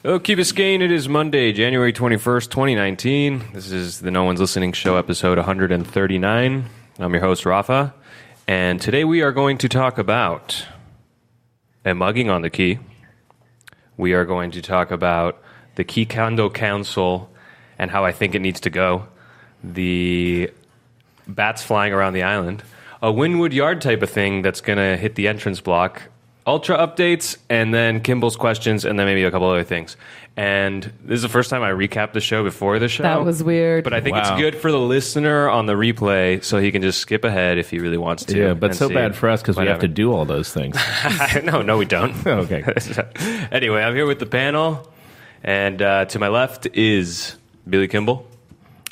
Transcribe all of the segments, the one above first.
Hello, Key Biscayne. It is Monday, January 21st, 2019. This is the No One's Listening Show, episode 139. I'm your host, Rafa. And today we are going to talk about a mugging on the Key. We are going to talk about the Key Condo Council and how I think it needs to go. The bats flying around the island. A Wynwood Yard type of thing that's going to hit the entrance block. Ultra updates, and then Kimball's questions, and then maybe a couple other things. And this is the first time I recapped the show before the show. That was weird. But I think it's good for the listener on the replay, so he can just skip ahead if he really wants to. Yeah, but so bad for us because we have to do all those things. No, we don't. Okay. Anyway, I'm here with the panel, and to my left is Billy Kimball.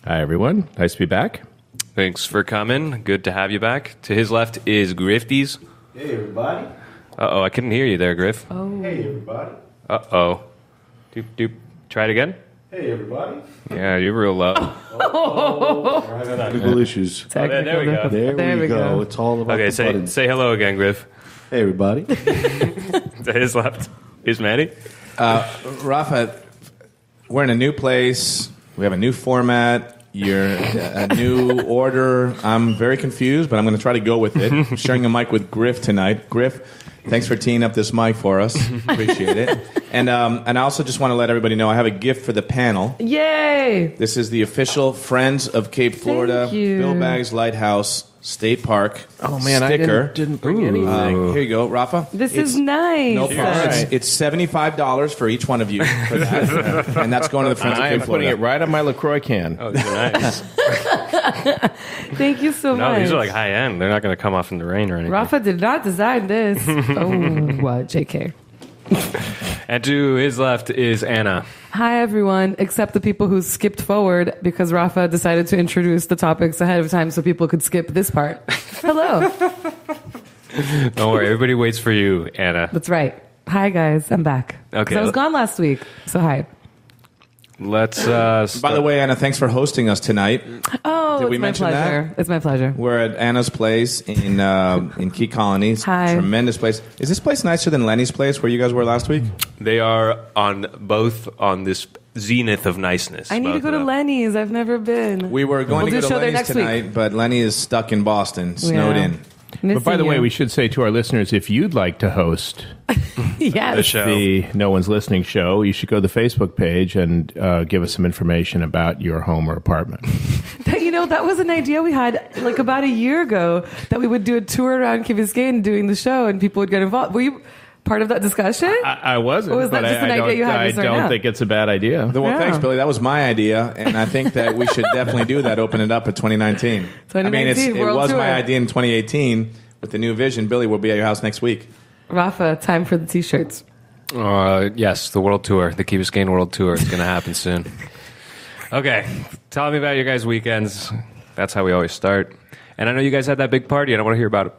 Hi, everyone. Nice to be back. Thanks for coming. Good to have you back. To his left is Grifties. Hey, everybody. Uh-oh, I couldn't hear you there, Griff. Oh. Hey, everybody. Uh-oh. Doop, doop. Try it again? Hey, everybody. Yeah, you're real low. Technical issues. There we go. There we go. It's all about Okay, the buttons. say hello again, Griff. Hey, everybody. To his left is Manny. Rafa, we're in a new place. We have a new format. You're a new order. I'm very confused, but I'm going to try to go with it. I'm sharing a mic with Griff tonight. Griff, thanks for teeing up this mic for us. Appreciate it. And I also just want to let everybody know I have a gift for the panel. Yay! This is the official Friends of Cape Florida Bill Baggs Lighthouse State Park sticker. I didn't bring anything. Here you go, Rafa. This is nice. No problem. Right. It's $75 for each one of you for that. And that's going to the Friends of I am Cape putting Florida. it right on my LaCroix can. Oh, these are nice. Thank you so No, much. these are like high end. They're not going to come off in the rain or anything. Rafa did not design this. What? JK. And to his left is Anna. Hi, everyone, except the people who skipped forward because Rafa decided to introduce the topics ahead of time so people could skip this part. Hello. Don't worry, everybody waits for you, Anna. That's right. Hi, guys. I'm back. Okay. 'Cause I was gone last week, so hi. Let's start. By the way, Anna, thanks for hosting us tonight. Oh, Did we it's my mention pleasure. that? It's my pleasure. We're at Anna's place in Key Colonies. Hi. Tremendous place. Is this place nicer than Lenny's place where you guys were last week? They are both on this zenith of niceness. I need to both go of to them. Lenny's. I've never been. We were going We'll do to a go show to there Lenny's next week. tonight, but Lenny is stuck in Boston, snowed Yeah. in. But by the way, we should say to our listeners, if you'd like to host yes. The show. the No One's Listening show, you should go to the Facebook page and give us some information about your home or apartment. That was an idea we had like about a year ago that we would do a tour around Key Biscayne doing the show and people would get involved. Were you part of that discussion? I wasn't, Or was that but just an I idea you had I to start don't out? think it's a bad idea. Well, Yeah. thanks, Billy. That was my idea, and I think that we should definitely do that, open it up at 2019. 2019 it World was Tour. my idea in 2018 with the new vision. Billy, we'll be at your house next week. Rafa, time for the t-shirts. Yes, the World Tour, the Key Biscayne World Tour is going to happen soon. Okay, tell me about your guys' weekends. That's how we always start. And I know you guys had that big party, and I want to hear about it.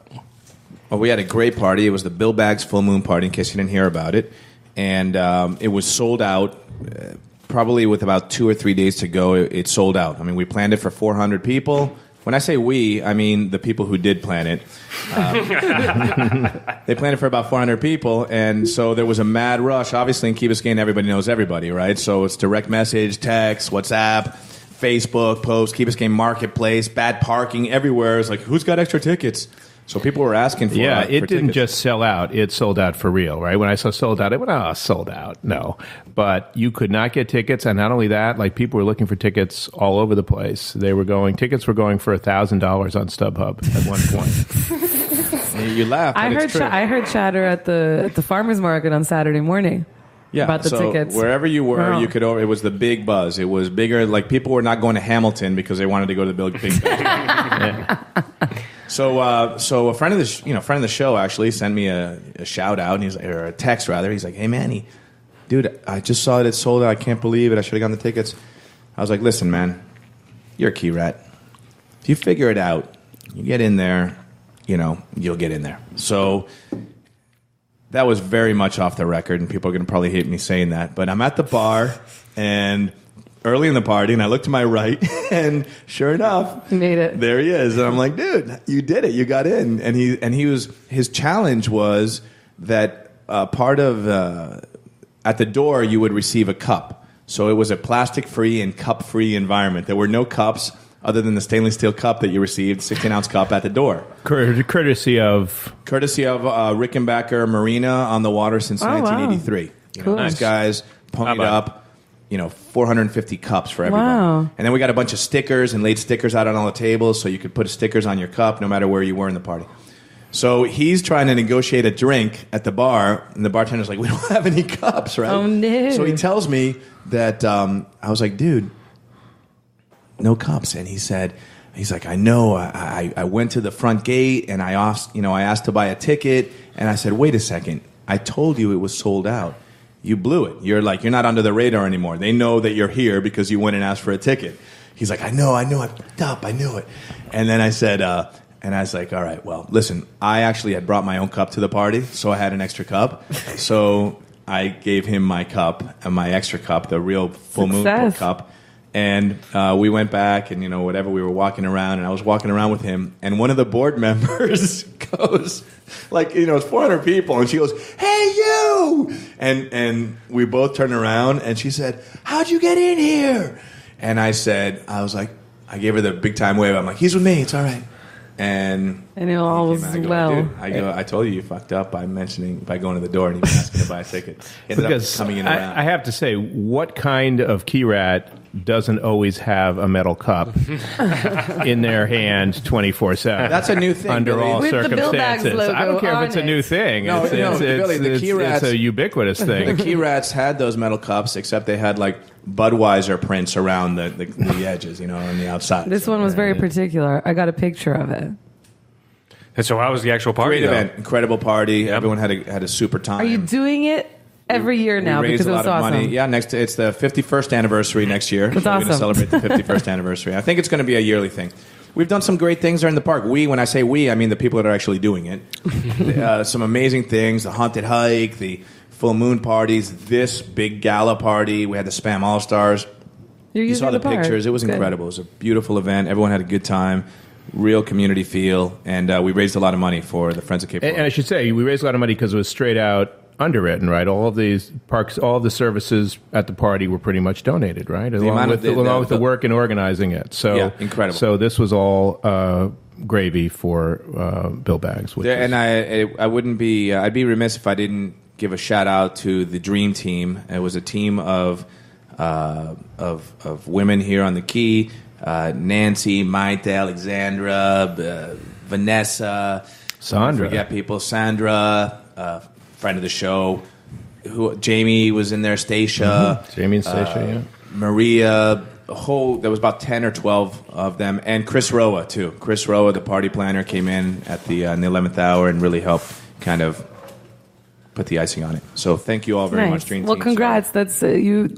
Well, we had a great party. It was the Bill Baggs Full Moon Party, in case you didn't hear about it. And it was sold out. Probably with about 2 or 3 days to go, it sold out. I mean, we planned it for 400 people. When I say we, I mean the people who did plan it. They planned it for about 400 people, and so there was a mad rush. Obviously, in Key Biscayne, everybody knows everybody, right? So it's direct message, text, WhatsApp, Facebook, post, Key Biscayne Marketplace, bad parking everywhere. It's like, who's got extra tickets? So people were asking for Yeah, for it didn't tickets. just sell out. It sold out for real, right? When I saw sold out, I went, oh, sold out. No. But you could not get tickets. And not only that, like people were looking for tickets all over the place. Tickets were going for $1,000 on StubHub at one point. You laugh. I heard chatter at the farmers market on Saturday morning. Yeah, about the so tickets. Wherever you were, Wow. you could. It was the big buzz. It was bigger. Like people were not going to Hamilton because they wanted to go to the big. So a friend of the show actually sent me a shout out, and or a text rather. He's like, "Hey Manny, dude, I just saw it sold out. I can't believe it. I should have gotten the tickets." I was like, "Listen, man, you're a key rat. If you figure it out, you get in there, you'll get in there." So that was very much off the record, and people are going to probably hate me saying that. But I'm at the bar, and early in the party, and I look to my right, and sure enough, He made it. there he is. And I'm like, dude, you did it. You got in. And his challenge was that part of at the door you would receive a cup. So it was a plastic-free and cup-free environment. There were no cups other than the stainless steel cup that you received, 16-ounce cup at the door. Courtesy of Rickenbacker Marina on the water since 1983. Wow. Cool. These guys ponied up, 450 cups for everyone. Wow. And then we got a bunch of stickers and laid stickers out on all the tables so you could put stickers on your cup no matter where you were in the party. So he's trying to negotiate a drink at the bar, and the bartender's like, we don't have any cups, right? Oh, no. So he tells me that, I was like, dude, no cups. And he's like, I know. I went to the front gate and I asked to buy a ticket. And I said, wait a second. I told you it was sold out. You blew it. You're not under the radar anymore. They know that you're here because you went and asked for a ticket. He's like, I know. I fucked up. I knew it. And then I said, and I was like, all right, well, listen, I actually had brought my own cup to the party, so I had an extra cup. So I gave him my cup and my extra cup, the real full moon cup. And we went back and, whatever, we were walking around, and I was walking around with him, and one of the board members goes, it's 400 people, and she goes, hey, you! And we both turned around, and she said, how'd you get in here? And I gave her the big time wave. I'm like, he's with me, it's all right. And it all was well. I told you fucked up by going to the door and even asking to buy a ticket. Because coming in around. I have to say, what kind of key rat doesn't always have a metal cup in their hand 24/7? That's a new thing. Under Billy. all With circumstances. the Bill Bags logo I don't care on if it's a new thing. No, Billy, the Key Rats, it's a ubiquitous thing. The Key Rats had those metal cups, except they had Budweiser prints around the edges, on the outside. This one was very particular. I got a picture of it. And so how was the actual party? Great event, incredible party. Yep. Everyone had a super time. Are you doing it every year now? We raised because a it lot was of awesome. money. Yeah, it's the 51st anniversary next year. That's We're going to awesome. celebrate the 51st anniversary. I think it's going to be a yearly thing. We've done some great things there in the park. When I say we, I mean the people that are actually doing it. Some amazing things, the haunted hike, the full moon parties, this big gala party. We had the Spam All-Stars. You saw the pictures. It was incredible. It was a beautiful event. Everyone had a good time. Real community feel. And we raised a lot of money for the Friends of Cape Coral. And I should say, we raised a lot of money because it was straight out underwritten, right? All of these parks, all of the services at the party were pretty much donated, right? Along with the work in organizing it. So, yeah, incredible. So this was all gravy for Bill Bags. And I wouldn't be, I'd be remiss if I didn't give a shout out to the Dream Team. It was a team of women here on the Key. Nancy, Maite, Alexandra, Vanessa, Sandra. I forget people. Sandra, friend of the show. Jamie was in there. Stacia, Jamie and Stacia, yeah. Maria. There was about 10 or 12 of them, and Chris Roa too. Chris Roa, the party planner, came in at the 11th hour and really helped kind of put the icing on it. So thank you all very much, Dream Team. Well, congrats. That's you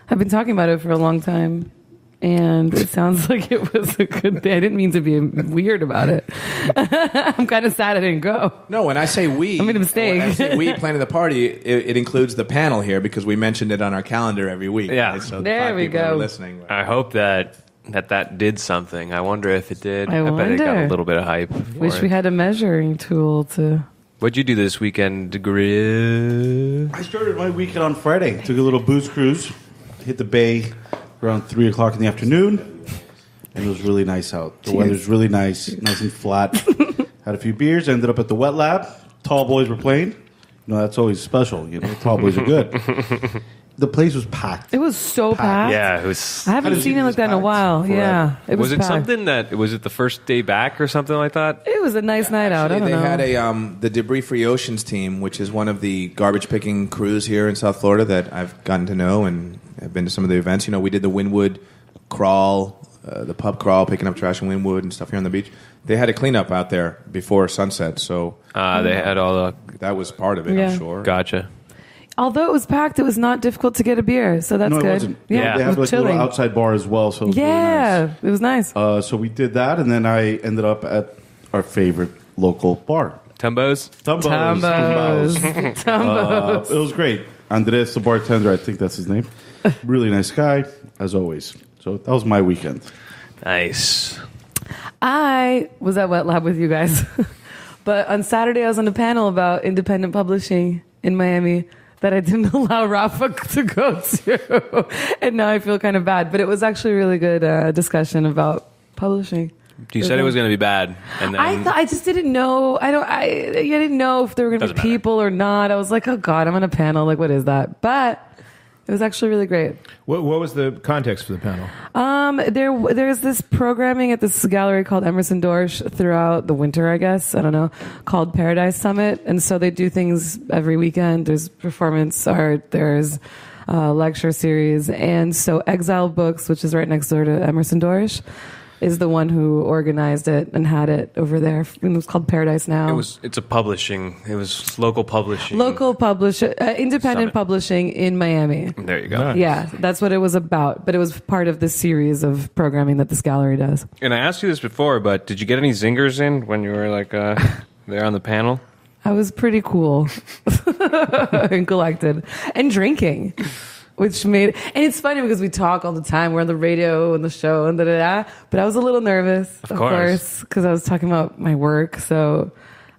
have been talking about it for a long time. And it sounds like it was a good thing. I didn't mean to be weird about it. I'm kind of sad I didn't go. No, when I say we, I made a mistake. When I say we planning the party, it includes the panel here because we mentioned it on our calendar every week. Yeah. Right? So There we go. Listening. I hope that did something. I wonder if it did. I bet it got wonder. a little bit of hype. Wish we had a measuring tool to. What'd you do this weekend, Grizz? I started my weekend on Friday. Took a little booze cruise, hit the bay around 3 o'clock in the afternoon, and it was really nice out. The weather's really nice and flat. Had a few beers, ended up at the wet lab. Tall boys were playing. That's always special. Tall boys are good. The place was packed. It was so packed. Yeah, it was. I haven't seen it like that in a while. Forever. Yeah, it was. Was it packed. something that was it the first day back or something like that? It was a nice night out. I don't They know. had the Debris Free Oceans team, which is one of the garbage picking crews here in South Florida that I've gotten to know and have been to some of the events. We did the Wynwood crawl, the pub crawl, picking up trash in Wynwood and stuff here on the beach. They had a cleanup out there before sunset, so They had all the. that was part of it, Yeah. I'm sure. Gotcha. Although it was packed, it was not difficult to get a beer, so that's No, it good. wasn't. Yeah. They it have was a little chilling. outside bar as well, so it was Yeah, really it was nice. nice. So we did that, and then I ended up at our favorite local bar. Tumbos? Tumbos. It was great. Andres, the bartender, I think that's his name. Really nice guy, as always. So that was my weekend. Nice. I was at Wet Lab with you guys, but on Saturday I was on a panel about independent publishing in Miami. that I didn't allow Rafa to go to. And now I feel kind of bad. But it was actually a really good discussion about publishing. You said it was going to be bad, and then I just didn't know. I didn't know if there were going to be people or not. I was like, oh God, I'm on a panel. Like, what is that? But it was actually really great. What was the context for the panel? There's this programming at this gallery called Emerson Dorsch throughout the winter, I guess. I don't know, called Paradise Summit. And so they do things every weekend. There's performance art. There's lecture series. And so Exile Books, which is right next door to Emerson Dorsch, is the one who organized it and had it over there. It was called Paradise Now. it's a publishing. It was local publishing. Independent Summit. Publishing in Miami. There you go. Nice. Yeah, that's what it was about. But it was part of this series of programming that this gallery does. And I asked you this before, but did you get any zingers in when you were like there on the panel? I was pretty cool and collected and drinking. Which made, and it's funny because we talk all the time. We're on the radio and the show and da-da-da. But I was a little nervous, of course, because I was talking about my work. So,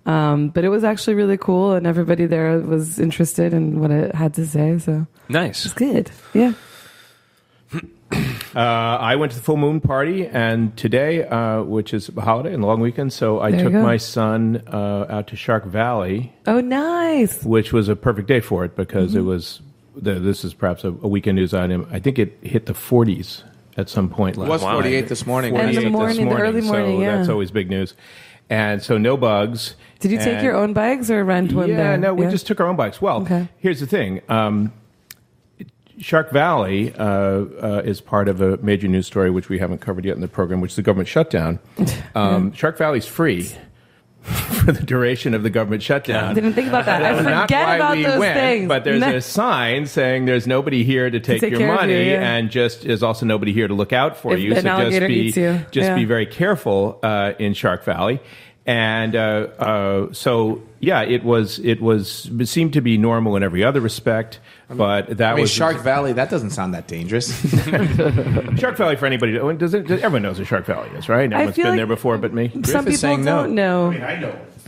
but it was actually really cool, and everybody there was interested in what I had to say. So Nice. it's good. Yeah. I went to the full moon party, and today, which is a holiday and a long weekend, so I There you took go. my son out to Shark Valley, Oh, nice. which was a perfect day for it because it was. This is perhaps a weekend news item. I think it hit the 40s at some point It last was Wow. 48 this morning. And the 48 morning, this the early morning, so yeah. that's always big news. And so no bugs. Did you take And- your own bikes or rent one Yeah, there? no, we just took our own bikes. Well, Okay. here's the thing. Shark Valley is part of a major news story which we haven't covered yet in the program, which is the government shutdown. Shark Valley's free for the duration of the government shutdown. Didn't think about that. I That's not forget why about we those went, things. but there's No. a sign saying there's nobody here to take take your care of money, you, yeah. and just there's also nobody here to look out for If you. an alligator eats you. Yeah. be very careful in Shark Valley. And so yeah, it seemed to be normal in every other respect, but that I mean, was Shark Valley, that doesn't sound that dangerous. Shark Valley for anybody. Everyone knows what Shark Valley is, right? Everyone's feel been like- there before, but me. Some Griff is people saying no. don't know.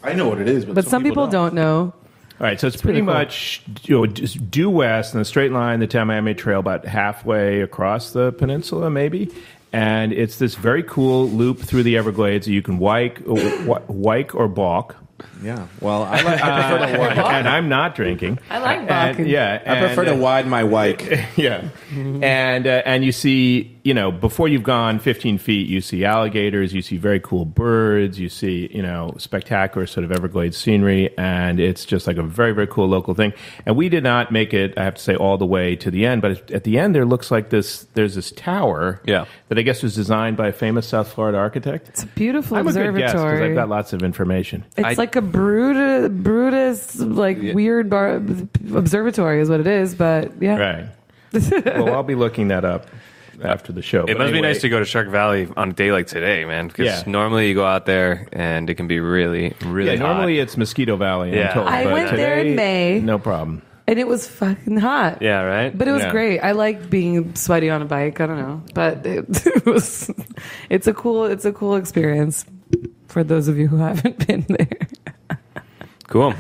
I know what it is, But some people don't know. All right, so it's pretty pretty cool. much just due west in the straight line, the Tamiami Trail, about halfway across the peninsula, maybe. And it's this very cool loop through the Everglades that you can wike or balk. Yeah. Well, I prefer to wide. And I'm not drinking. I like And, balking. yeah, I prefer to wide my wike. Yeah, and you see, before you've gone 15 feet, you see alligators, you see very cool birds, you see, spectacular sort of Everglades scenery, and it's just like a very, very cool local thing. And we did not make it, I have to say, all the way to the end, but at the end there looks like there's this tower Yeah. that I guess was designed by a famous South Florida architect. It's a beautiful I'm a good guess because observatory. I've got lots of information. It's like a Brutus weird observatory is what it is, but yeah. Right. Well, I'll be looking that up after the show. It must be nice to go to Shark Valley on a day like today, man. Because Yeah. normally you go out there and it can be really, really Yeah, hot. normally it's Mosquito Valley. Yeah. I'm told, I but went there in today, May. No problem. And it was fucking hot. Yeah, right? But it was Yeah. great. I like being sweaty on a bike. I don't know, but it was. It's a cool experience for those of you who haven't been there. Cool.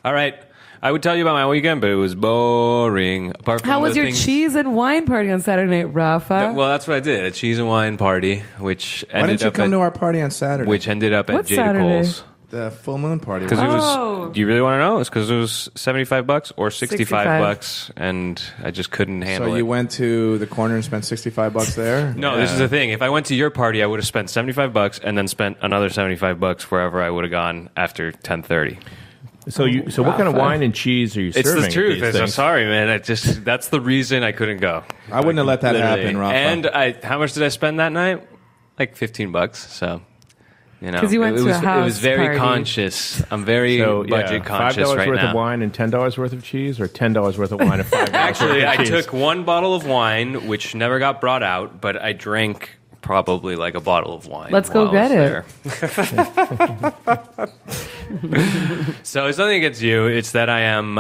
All right. I would tell you about my weekend, but it was boring. Apart from How was the your things- cheese and wine party on Saturday night, Rafa? Well, that's what I did. A cheese and wine party, which Why ended didn't you up come at, to our party on Saturday? which ended up at What Jada Saturday? Cole's. The full moon party. Because it was. Oh. Do you really want to know? It's because it was $75 or 65 $65. bucks, and I just couldn't handle So it. you went to the corner and spent $65 there? No, this is the thing. If I went to your party, I would have spent $75 and then spent another $75 wherever I would have gone after 10:30. So what kind of wine and cheese are you It's serving? the at truth. these I'm things? sorry, man. That's the reason I couldn't go. I wouldn't have let that Literally. happen, Rafa. And how much did I spend that night? Like $15. So, 'Cause you went it to a was, house It was very party. conscious. I'm very budget conscious $5 right worth now. of wine and $10 worth of cheese, or $10 worth of wine and $5 Actually, worth I of cheese? took one bottle of wine, which never got brought out, but I drank probably like a bottle of wine. Let's go while I get was there. So it's nothing against you. It's that I am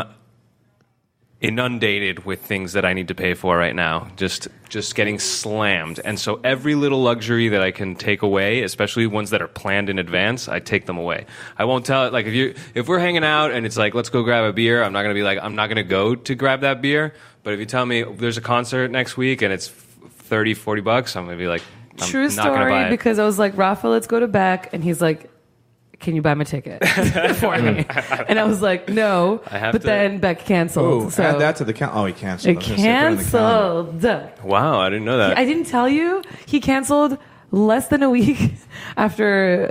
inundated with things that I need to pay for right now. Just getting slammed. And so every little luxury that I can take away, especially ones that are planned in advance, I take them away. I won't tell it. Like if we're hanging out and it's like, let's go grab a beer, I'm not going to be like, I'm not going to go to grab that beer. But if you tell me there's a concert next week and it's $30-$40, I'm going to be like, I'm True not going to buy story, it. because I was like, Rafa, let's go to Beck. And he's like, can you buy my ticket for me? And I was like, no. Then Beck canceled. Oh, so add that to the count. Oh, he canceled. it canceled. Wow, I didn't know that. I didn't tell you. He canceled less than a week after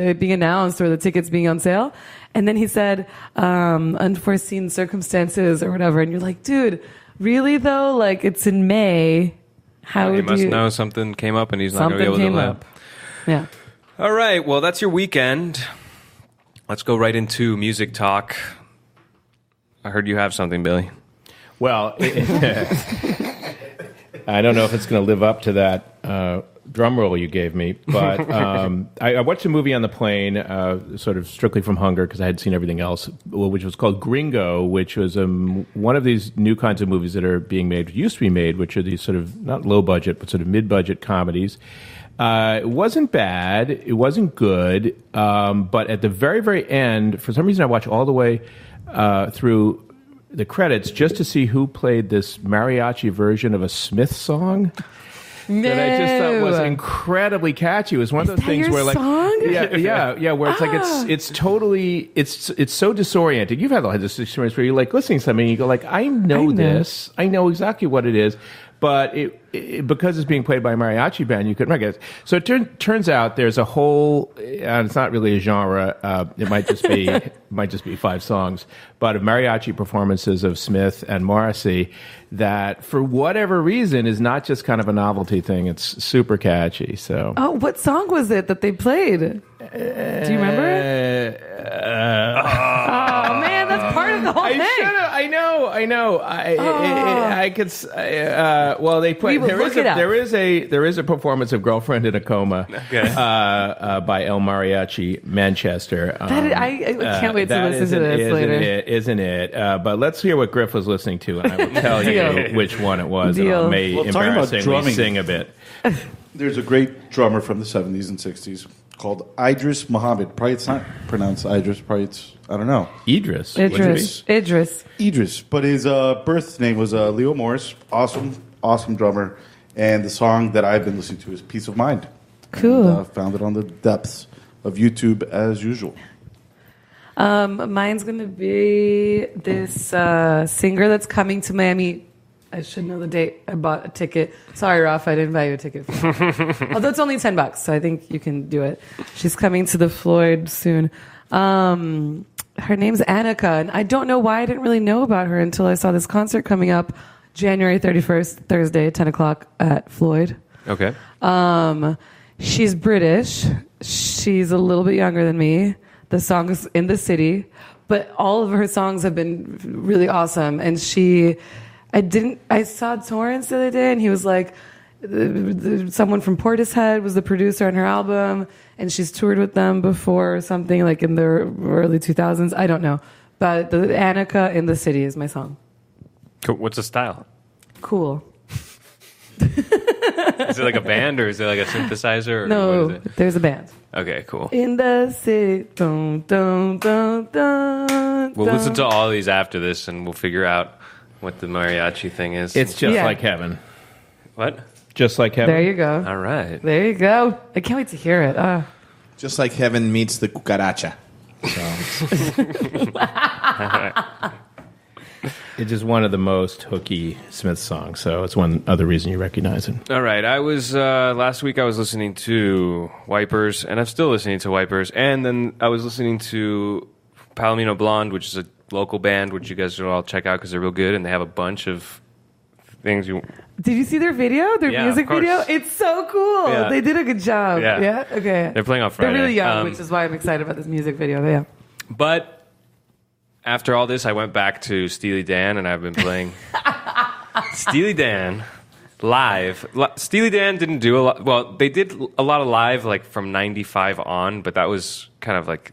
it being announced or the tickets being on sale. And then he said, unforeseen circumstances or whatever. And you're like, dude, really though? Like, it's in May. How He would must you... know something came up and he's not going to be able Something to came live. up. Yeah. All right, well, that's your weekend. Let's go right into music talk. I heard you have something, Billy. Well, I don't know if it's going to live up to that drum roll you gave me, but I watched a movie on the plane, sort of strictly from hunger, because I had seen everything else, which was called Gringo, which was one of these new kinds of movies that are being made, used to be made, which are these sort of, not low budget, but sort of mid-budget comedies. It wasn't bad. It wasn't good. But at the very, very end, for some reason, I watched all the way through the credits just to see who played this mariachi version of a Smith song. That I just thought was incredibly catchy. It was one of those things where, like, song? yeah, where it's like it's totally it's so disorienting. You've had this experience where you're like listening to something and you go like, I know this, I know exactly what it is, but because it's being played by a mariachi band, you couldn't recognize it. So it turns out there's a whole, and it's not really a genre. It might just be 5 songs, but of mariachi performances of Smith and Morrissey that, for whatever reason, is not just kind of a novelty thing. It's super catchy. So, what song was it that they played? Do you remember it? Oh man, that's part of the whole thing. I know. I could. Well, they play. There is a performance of "Girlfriend in a Coma" by El Mariachi Manchester. I can't wait to listen to this later. Isn't it? But let's hear what Griff was listening to, and I will tell you which one it was. And I may embarrassingly sing a bit. There's a great drummer from the 70s and 60s called Idris Muhammad. Probably it's not pronounced Idris. Probably it's, I don't know. Idris. But his birth name was Leo Morris. Awesome drummer. And the song that I've been listening to is Peace of Mind. Cool. And, found it on the depths of YouTube as usual. Mine's going to be this singer that's coming to Miami. I should know the date. I bought a ticket. Sorry, Rafa, I didn't buy you a ticket. Although it's only $10, so I think you can do it. She's coming to the Floyd soon. Her name's Annika, and I don't know why I didn't really know about her until I saw this concert coming up January 31st, Thursday, 10 o'clock at Floyd. Okay. She's British. She's a little bit younger than me. The song is In the City, but all of her songs have been really awesome. And I saw Torrance the other day, and he was like, someone from Portishead was the producer on her album, and she's toured with them before or something, like in the early 2000s. I don't know. But the Annika In the City is my song. Cool. What's the style? Cool. Is it like a band or is it like a synthesizer? Or No, what is it? there's a band. Okay, cool. In the city. Dun, dun, dun, dun, We'll listen to all these after this and we'll figure out what the mariachi thing is. It's just like heaven. What? Just like heaven. There you go. All right. There you go. I can't wait to hear it. Just like heaven meets the cucaracha. It's just one of the most hooky Smith songs, so it's one other reason you recognize it. All right. I was last week I was listening to Wipers, and I'm still listening to Wipers, and then I was listening to Palomino Blonde, which is a local band, which you guys should all check out because they're real good, and they have a bunch of things you... Did you see their video? Their music video? It's so cool. Yeah. They did a good job. Yeah? Okay. They're playing on Friday. They're really young, which is why I'm excited about this music video. Yeah. But after all this, I went back to Steely Dan, and I've been playing Steely Dan live. Steely Dan didn't do a lot. Well, they did a lot of live, like from '95 on, but that was kind of like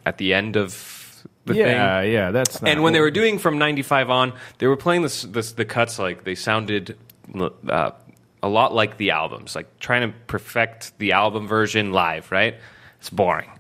at the end of the Yeah, thing. yeah, that's not. And when they were doing from 95 on, they were playing the cuts like they sounded a lot like the albums, like trying to perfect the album version live, right? It's boring.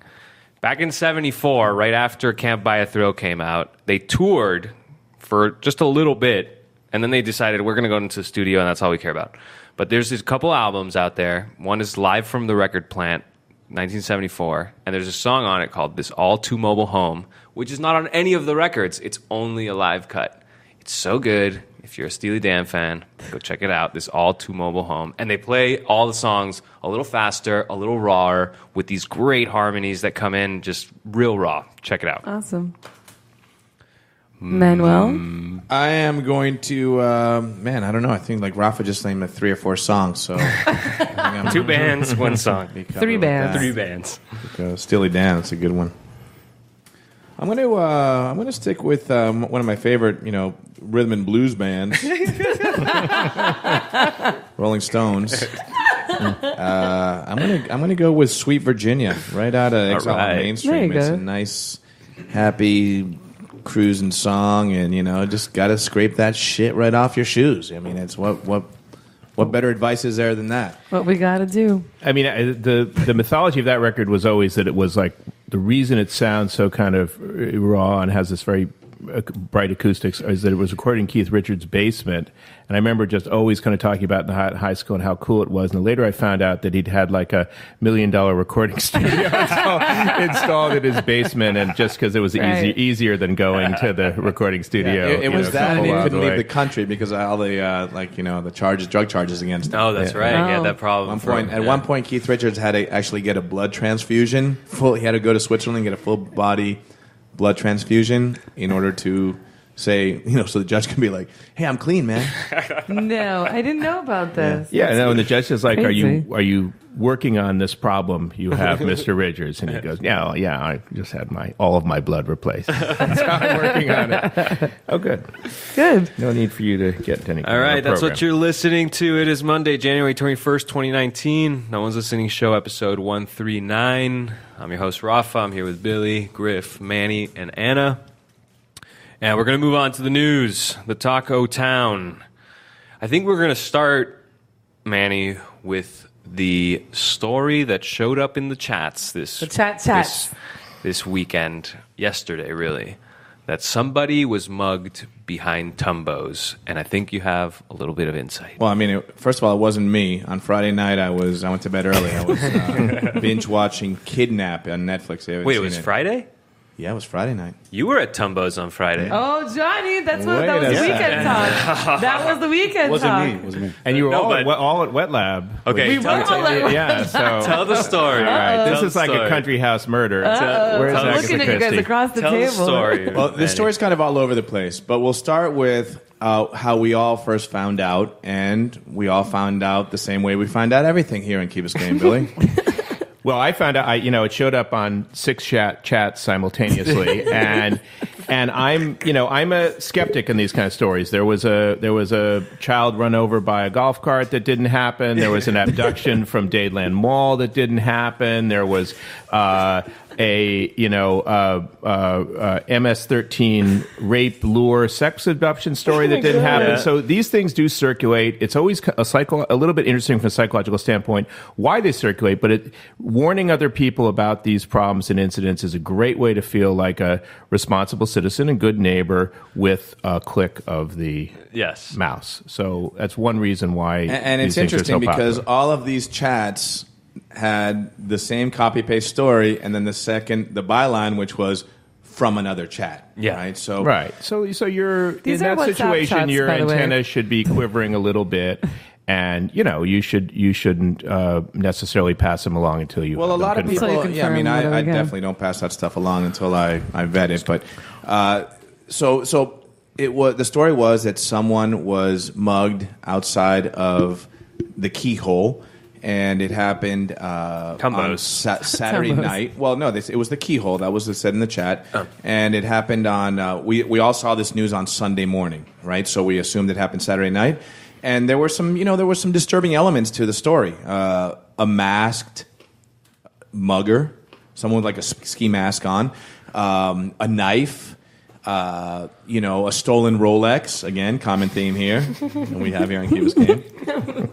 Back in 74, right after Can't Buy a Thrill came out, they toured for just a little bit, and then they decided we're going to go into the studio, and that's all we care about. But there's these couple albums out there. One is Live from the Record Plant, 1974, and there's a song on it called This All Too Mobile Home, which is not on any of the records. It's only a live cut. It's so good. If you're a Steely Dan fan, go check it out. This All Too Mobile Home. And they play all the songs a little faster, a little rawer, with these great harmonies that come in just real raw. Check it out. Awesome. Manuel? I am going to, I don't know. I think like Rafa just named 3 or 4 songs. So Two bands, one song. 3 bands. 3 bands. Steely Dan, that's a good one. I'm gonna stick with one of my favorite, rhythm and blues bands, Rolling Stones. I'm gonna go with Sweet Virginia, right out of Exile on Main Street. It's a nice, happy cruising song, and just gotta scrape that shit right off your shoes. I mean, it's what better advice is there than that? What we gotta do. I mean, the mythology of that record was always that it was like the reason it sounds so kind of raw and has this very bright acoustics is that it was recorded in Keith Richards' basement. And I remember just always kind of talking about in high school and how cool it was. And later I found out that he'd had like $1 million recording studio installed in his basement, and just because it was easier than going to the recording studio. Yeah, it was that, and he couldn't leave the country because of all the the drug charges against him. Oh, that's right. He had that problem. At one point, Keith Richards had to actually get a blood transfusion. He had to go to Switzerland and get a full body blood transfusion in order to say, so the judge can be like, "Hey, I'm clean, man." No, I didn't know about this. Yeah, and the judge is like, crazy. "Are you working on this problem you have, Mr. Richards?" And he goes, "Yeah, I just had all of my blood replaced. That's how I'm working on it." Oh, good. No need for you to get any. All right, that's what you're listening to. It is Monday, January 21st, 2019. No One's Listening Show, episode 139. I'm your host, Rafa. I'm here with Billy, Griff, Manny, and Anna. And we're going to move on to the news, the Taco Town. I think we're going to start, Manny, with the story that showed up in the chats this weekend, yesterday, really, that somebody was mugged behind Tumbos, and I think you have a little bit of insight. Well, I mean, first of all, it wasn't me. On Friday night, I went to bed early. I was binge watching Kidnap on Netflix. Wait, it was Friday? Yeah, it was Friday night. You were at Tumbos on Friday. Oh, Johnny, that was weekend talk. That was the weekend talk. Wasn't me. And you were all at Wet Lab. Okay, We were all at Yeah, so tell the story. all right, this Tell is the like story. a country house murder. Where's tell- Agatha Looking at you guys Christie? across the Tell table. the story. Well, this story's kind of all over the place, but we'll start with how we all first found out, and we all found out the same way we find out everything here in Key Biscayne, Billy. Well, I found out. It showed up on 6 chats simultaneously, and I'm a skeptic in these kind of stories. There was a child run over by a golf cart that didn't happen. There was an abduction from Dadeland Mall that didn't happen. There was MS-13 rape, lure, sex abduction story that didn't happen. Yeah. So these things do circulate. It's always a little bit interesting from a psychological standpoint why they circulate, but warning other people about these problems and incidents is a great way to feel like a responsible citizen and good neighbor with a click of the mouse. So that's one reason why. And these it's things are interesting so popular. because all of these chats had the same copy-paste story, and then the byline, which was from another chat. Yeah. Right. So you're These in are that WhatsApp situation. chats, Your by the way. antenna should be quivering a little bit, and you shouldn't necessarily pass them along until you. Well, a have them lot of confirmed. people. Until you Yeah, I mean, confirm whatever I you can. definitely don't pass that stuff along until I vet it. But so the story was that someone was mugged outside of the Keyhole. And it happened on Saturday night. Well, no, it was the Keyhole. That was said in the chat. Oh. And it happened on. We all saw this news on Sunday morning, right? So we assumed it happened Saturday night. And there were some disturbing elements to the story. A masked mugger someone with like a ski mask on, a knife, a stolen Rolex. Again, common theme here. And we have here in Key Biscayne.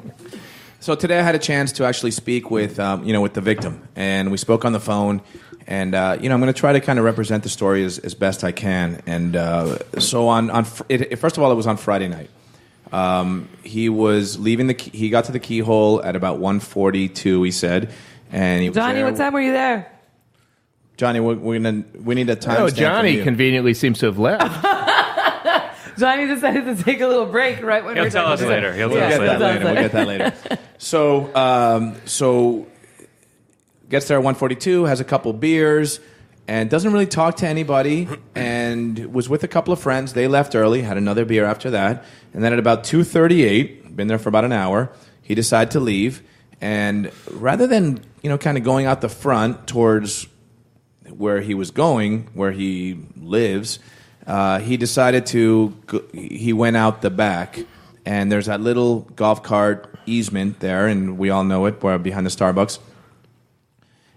So today I had a chance to actually speak with the victim, and we spoke on the phone. And I'm going to try to kind of represent the story as best I can. And so first of all, it was on Friday night. He was leaving he got to the keyhole at about 1:42. He said, and he was Johnny, there. what time were you there? Johnny, we need a time. No, Johnny conveniently seems to have left. Johnny decided to take a little break right when we were He'll tell us later. We'll get that later. So gets there at 1:42, has a couple beers, and doesn't really talk to anybody, and was with a couple of friends. They left early, had another beer after that, and then at about 2:38, been there for about an hour, he decided to leave, and rather than kind of going out the front towards where he was going, where he lives, he decided he went out the back, and there's that little golf cart easement there, and we all know it, behind the Starbucks.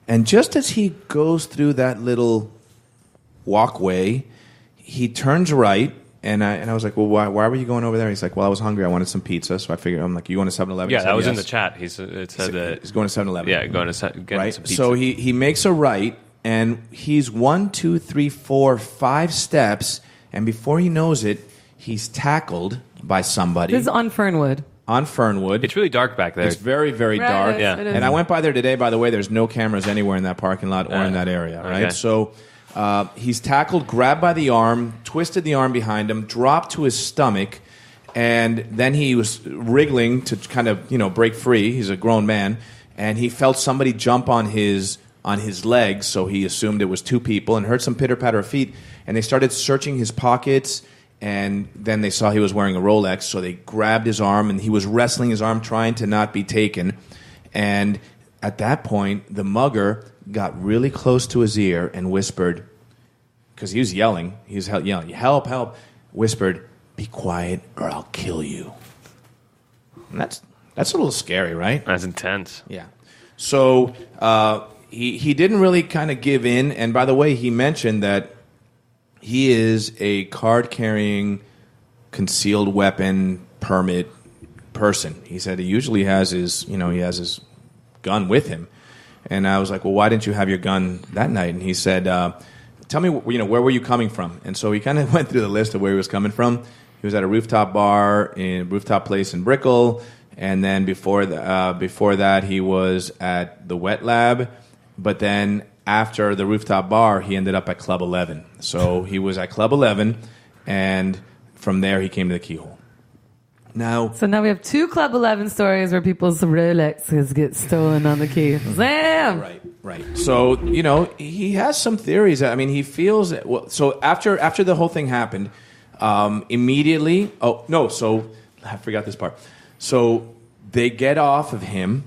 And just as he goes through that little walkway, he turns right, and I was like, well, why were you going over there? He's like, well, I was hungry. I wanted some pizza, so I figured, I'm like, you going to 7-Eleven? Yeah, He said, that was in yes. the chat. It said that He's going to 7-Eleven. Yeah, going to get right? some pizza. So he makes a right, and he's 1, 2, 3, 4, 5 steps, and before he knows it, he's tackled by somebody. This is on Fernwood. On Fernwood. It's really dark back there. It's very, very Right, dark. Yeah. it is. And I went by there today, by the way. There's no cameras anywhere in that parking lot or in that area, right? Okay. So he's tackled, grabbed by the arm, twisted the arm behind him, dropped to his stomach, and then he was wriggling to kind of, break free. He's a grown man. And he felt somebody jump on his legs, so he assumed it was two people, and heard some pitter-patter of feet. And they started searching his pockets, and then they saw he was wearing a Rolex, so they grabbed his arm, and he was wrestling his arm, trying to not be taken. And at that point, the mugger got really close to his ear and whispered, because he was yelling, yelling, help, help, whispered, be quiet or I'll kill you. And that's a little scary, right? That's intense. Yeah. So he didn't really kind of give in. And by the way, he mentioned that he is a card-carrying, concealed weapon permit person. He said he usually has his gun with him. And I was like, well, why didn't you have your gun that night? And he said, tell me, where were you coming from? And so he kind of went through the list of where he was coming from. He was at a rooftop place in Brickell. And then before that, he was at the wet lab. But then after the rooftop bar, he ended up at Club 11. So he was at Club 11, and from there he came to the keyhole. So now we have 2 Club 11 stories where people's Rolexes get stolen on the key. Zam! Right. So, he has some theories. I mean, he feels that, so after the whole thing happened, immediately, so I forgot this part. So they get off of him,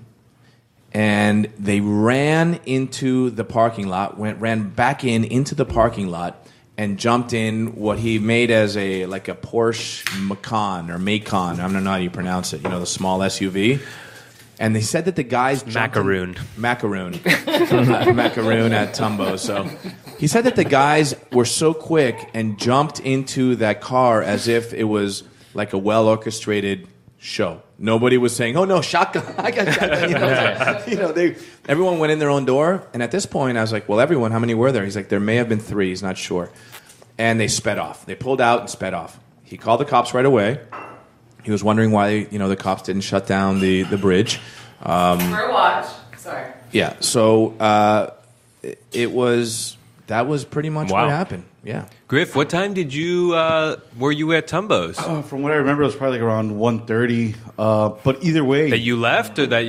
and they ran into the parking lot, ran back into the parking lot, and jumped in what he made as a Porsche Macan, I don't know how you pronounce it, the small SUV. And they said that the guys Macaroon at Tumbo. So he said that the guys were so quick and jumped into that car as if it was like a well-orchestrated show. Nobody was saying, "Oh no, shotgun! I got shotgun." Everyone went in their own door, and at this point, I was like, "Well, everyone, how many were there?" He's like, "There may have been 3. He's not sure." And they sped off. They pulled out and sped off. He called the cops right away. He was wondering why the cops didn't shut down the bridge. For a watch. Sorry. Yeah. So that was pretty much what happened. Yeah. Griff, what time were you at Tumbo's? From what I remember, it was probably around 1:30. But either way, That you left, or that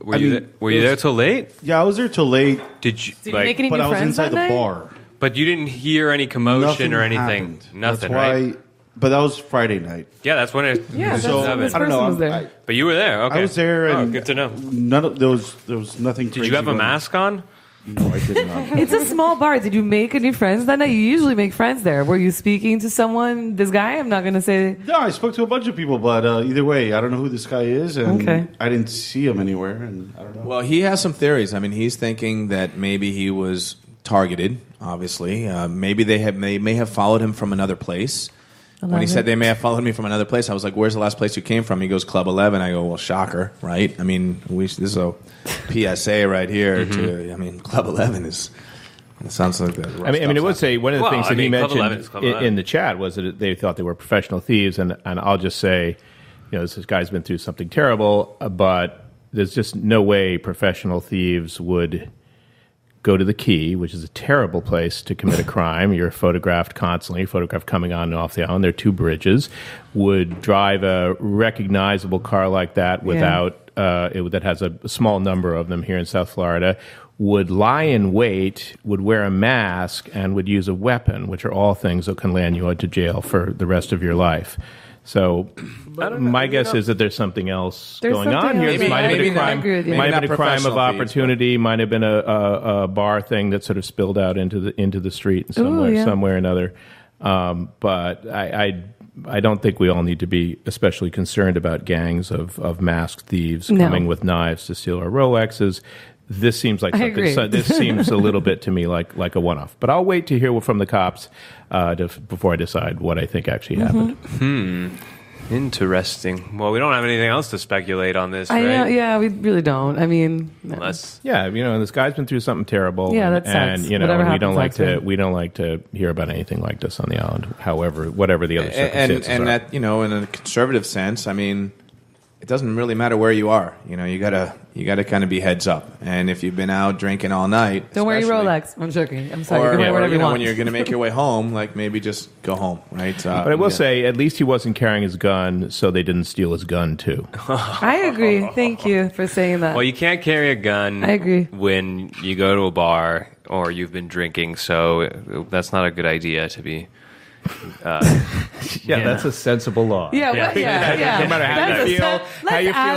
were you there till late? yeah, I was there till late, Did you make any but new I was friends inside that the night? bar. But you didn't hear any commotion Nothing or anything. happened. Nothing, That's why, right? But that was Friday night. Yeah, that's when it. Yeah, was So, this I don't person know, was there. But you were there. Okay, I was there, Oh, and good to know. There was nothing. Did you have a mask on? No, I did not. It's a small bar. Did you make any friends that night? You usually make friends there. Were you speaking to someone? This guy? I'm not going to say. No, I spoke to a bunch of people, but either way, I don't know who this guy is, and Okay. I didn't see him anywhere, and I don't know. Well, he has some theories. I mean, he's thinking that maybe he was targeted. Obviously, maybe they may have followed him from another place. When he said they may have followed me from another place, I was like, "Where's the last place you came from?" He goes, "Club 11." I go, "Well, shocker, right?" I mean, this is a PSA right here. Club 11 is. It sounds like that. I mean, I would say one of the things that he Club 11 mentioned is Club 11. in the chat was that they thought they were professional thieves, and I'll just say, this guy's been through something terrible, but there's just no way professional thieves would go to the Key, which is a terrible place to commit a crime. You're photographed constantly, photographed coming on and off the island. There are two bridges. Would drive a recognizable car like that without that has a small number of them here in South Florida. Would lie in wait, would wear a mask, and would use a weapon, which are all things that can land you into jail for the rest of your life. So my guess is that there's something else going on here. This might have been a crime. Might have been a crime of opportunity. Might have been a bar thing that sort of spilled out into the street in some way or another. But I don't think we all need to be especially concerned about gangs of masked thieves coming with knives to steal our Rolexes. This seems like something. This seems a little bit to me like a one-off. But I'll wait to hear from the cops before I decide what I think actually happened. Interesting. Well, we don't have anything else to speculate on this, right? I know, yeah, we really don't. I mean, Unless, this guy's been through something terrible. Yeah, that sucks. And Whatever we don't happens, we don't like to hear about anything like this on the island. Whatever the other circumstances and are. that in a conservative sense, I mean, it doesn't really matter where you are. You gotta kind of be heads up. And if you've been out drinking all night, don't wear your Rolex. I'm joking. I'm sorry. Or, you can wear whatever you want. when you're going to make your way home, like maybe just go home, right? But I will say, at least he wasn't carrying his gun, so they didn't steal his gun too. I agree. Thank you for saying that. well, you can't carry a gun. I agree. When you go to a bar or you've been drinking, so that's not a good idea to be. That's a sensible law. Yeah. Yeah. No matter how you feel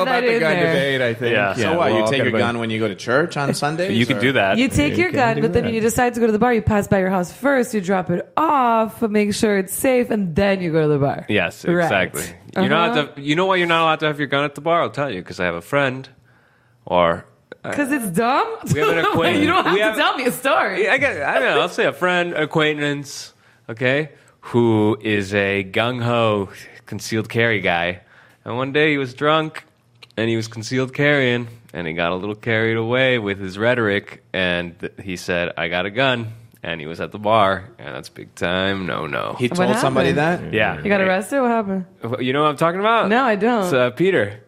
about the gun debate, I think. Yeah. So what? You take your gun when you go to church on Sundays? You could do that. You take your gun, but then when you decide to go to the bar, you pass by your house first, you drop it off, make sure it's safe, and then you go to the bar. Yes, Right. exactly. You're not. You know why you're not allowed to have your gun at the bar? I'll tell you, because I have a friend, or Because it's dumb? we have an acquaintance. You don't have to tell me a story. I don't know. I'll say a friend, acquaintance, okay, who is a gung-ho concealed carry guy. And one day he was drunk, and he was concealed carrying, and he got a little carried away with his rhetoric, and he said, I got a gun. And he was at the bar, and that's big time. No. He told somebody happened? that? Yeah. You got arrested? What happened? You know what I'm talking about? No, I don't. It's Peter.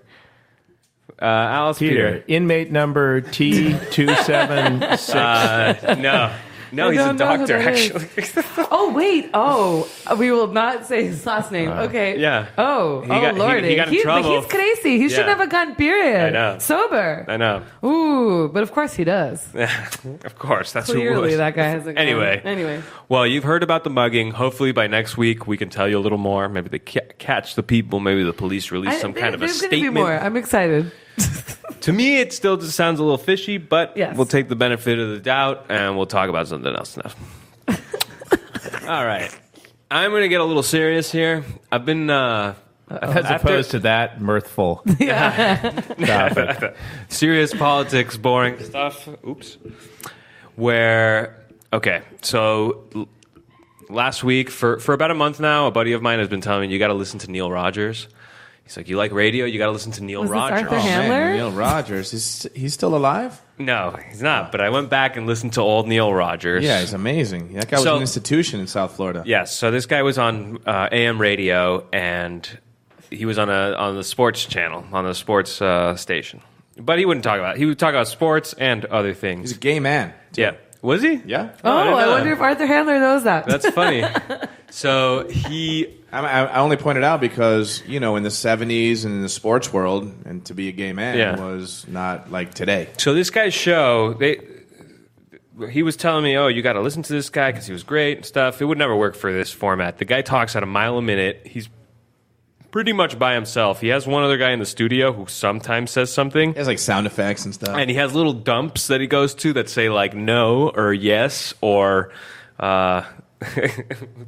Alice Peter. Inmate number T276. No, he's a don't know who doctor, that is. actually. Oh, wait. Oh, we will not say his last name. Okay. Yeah. Oh, Lordy. He got in trouble. But he's crazy. He shouldn't have a gun, period. I know. Sober. I know. Ooh, but of course he does. Of course, that's who Clearly would. that guy has a gun. Anyway. Well, you've heard about the mugging. Hopefully by next week we can tell you a little more. Maybe they catch the people. Maybe the police release some kind of a There's statement. gonna be more. I'm excited. To me, it still just sounds a little fishy, but Yes. we'll take the benefit of the doubt and we'll talk about something else now. All right. I'm going to get a little serious here. I've been... As opposed to that mirthful topic. serious politics, boring stuff. Oops. So last week, for about a month now, a buddy of mine has been telling me, you got to listen to Neil Rogers. He's like, you like radio? You got to listen to Neil Was this Rogers. Arthur Handler? Neil Rogers. He's still alive? No, he's not. But I went back and listened to old Neil Rogers. Yeah, he's amazing. That guy was an institution in South Florida. Yes. So this guy was on AM radio, and he was on the sports channel, on the sports station. But he wouldn't talk about it. He would talk about sports and other things. He's a gay man. Yeah. Was he? Yeah. I wonder if Arthur Handler knows that. That's funny. So he... I only pointed out because, in the 70s and in the sports world, and to be a gay man was not like today. So this guy's show, he was telling me, you got to listen to this guy because he was great and stuff. It would never work for this format. The guy talks at a mile a minute. He's pretty much by himself. He has one other guy in the studio who sometimes says something. He has like sound effects and stuff. And he has little dumps that he goes to that say like no or yes or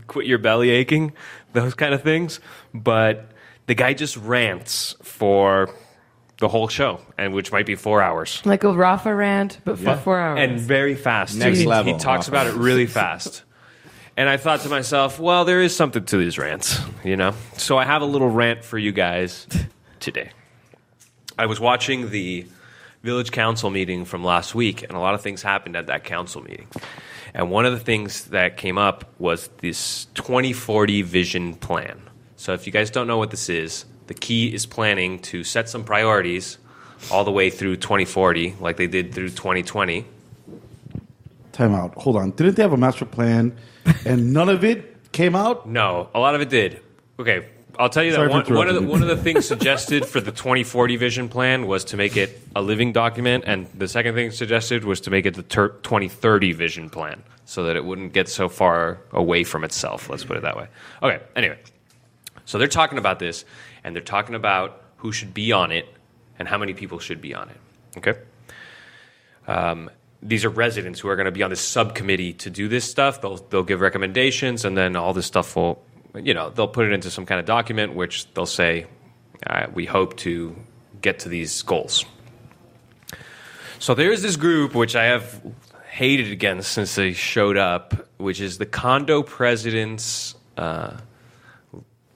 quit your belly aching, those kind of things. But the guy just rants for the whole show, and which might be 4 hours. Like a Rafa rant, but for 4 hours. And very fast. Next level. He talks about it really fast. And I thought to myself, well, there is something to these rants, you know? So I have a little rant for you guys today. I was watching the village council meeting from last week, and a lot of things happened at that council meeting. And one of the things that came up was this 2040 vision plan. So if you guys don't know what this is, the Key is planning to set some priorities all the way through 2040, like they did through 2020. Time out. Hold on. Didn't they have a master plan and none of it came out? No, a lot of it did. Okay, I'll tell you Sorry that for one of interrupting the things suggested for the 2040 vision plan was to make it a living document, and the second thing suggested was to make it the 2030 vision plan so that it wouldn't get so far away from itself. Let's put it that way. Okay, anyway. So they're talking about this, and they're talking about who should be on it and how many people should be on it. Okay? These are residents who are going to be on this subcommittee to do this stuff. They'll give recommendations, and then all this stuff will, they'll put it into some kind of document, which they'll say, we hope to get to these goals. So there's this group, which I have hated against since they showed up, which is the condo presidents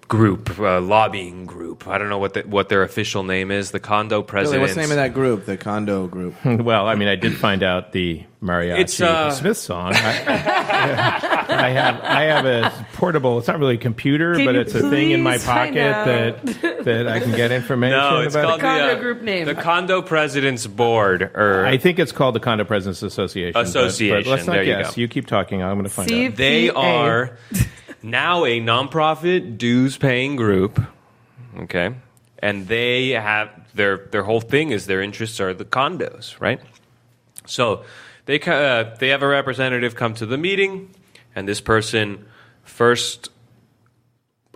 group, lobbying group. I don't know what their official name is. The condo presidents. Really, what's the name of that group? The condo group. Well, I mean, I did find out the Mariachi Smith song. I have a portable. It's not really a computer, but it's a thing in my pocket that I can get information. No, it's about. called the condo group name. The Condo Presidents Board, or I think it's called the Condo Presidents Association. But let's not there you guess. go. You keep talking. I'm going to find out. They are now a nonprofit dues-paying group, okay, and they have their whole thing is their interests are the condos, right? So they have a representative come to the meeting, and this person first,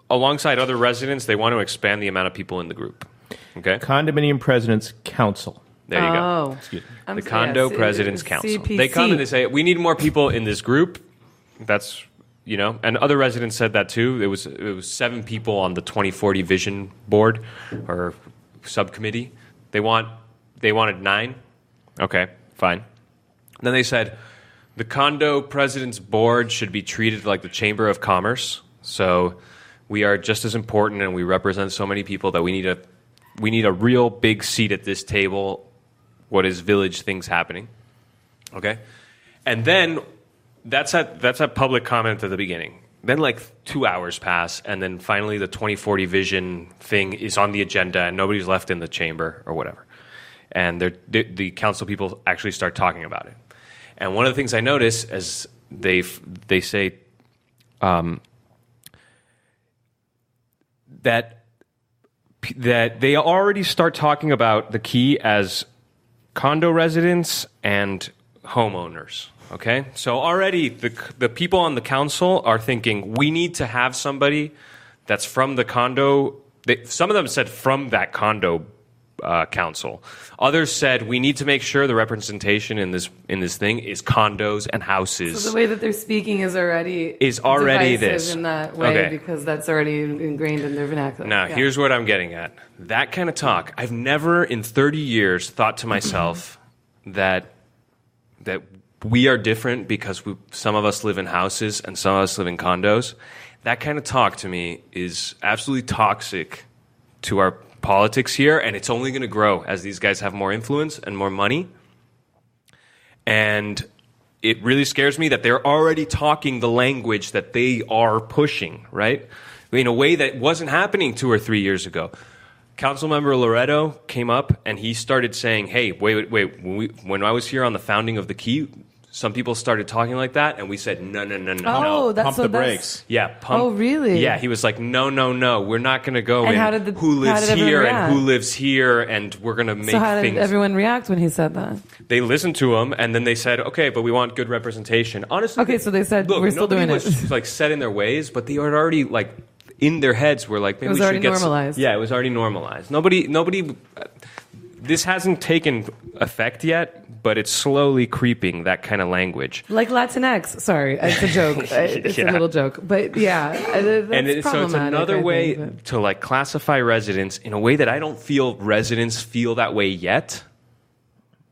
alongside other residents, they want to expand the amount of people in the group. Okay, Condominium Presidents Council. there you go. Oh. Excuse me. The Condo Presidents Council. CPC. They come and they say, we need more people in this group. That's, and other residents said that too. It was 7 people on the 2040 Vision Board or subcommittee. They wanted 9. Okay, fine. Then they said the Condo Presidents Board should be treated like the Chamber of Commerce. So we are just as important and we represent so many people that we need a real big seat at this table. What is village things happening? Okay, and then that's a public comment at the beginning. Then like 2 hours pass, and then finally the 2040 vision thing is on the agenda, and nobody's left in the chamber or whatever. And the council people actually start talking about it. And one of the things I notice is they say that they already start talking about the Key as condo residents and homeowners. Okay, so already the people on the council are thinking we need to have somebody that's from the condo. Some of them said from that condo council. Others said we need to make sure the representation in this thing is condos and houses. So the way that they're speaking is already divisive this in that way because that's already ingrained in their vernacular. Now, here's what I'm getting at. That kind of talk, I've never in 30 years thought to myself that we are different because some of us live in houses and some of us live in condos. That kind of talk to me is absolutely toxic to our politics here, and it's only going to grow as these guys have more influence and more money. And it really scares me that they're already talking the language that they are pushing, right? In a way that wasn't happening 2 or 3 years ago. Councilmember Loretto came up and he started saying, hey, wait. When I was here on the founding of the Key, some people started talking like that, and we said, no. Oh, Pump the brakes. Yeah, pump. Oh, really? Yeah, he was like, no, we're not going to go And in how did who lives everyone here react? and who lives here, and we're going to make So how did things. everyone react when he said that? They listened to him, and then they said, okay, but we want good representation. Honestly, Okay, so they said, look, we're still doing nobody it. was like set in their ways, but they were already like in their heads were like, maybe It was we should already get normalized. Yeah, it was already normalized. Nobody. This hasn't taken effect yet, but it's slowly creeping, that kind of language. Like Latinx. Sorry, it's a joke. It's a little joke, but yeah, that's So it's another way but- to like classify residents in a way that I don't feel residents feel that way yet.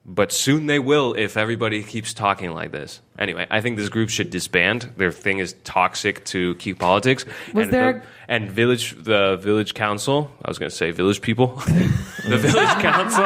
But soon they will if everybody keeps talking like this. Anyway, I think this group should disband. Their thing is toxic to Key politics. The village council, I was going to say village people, the village council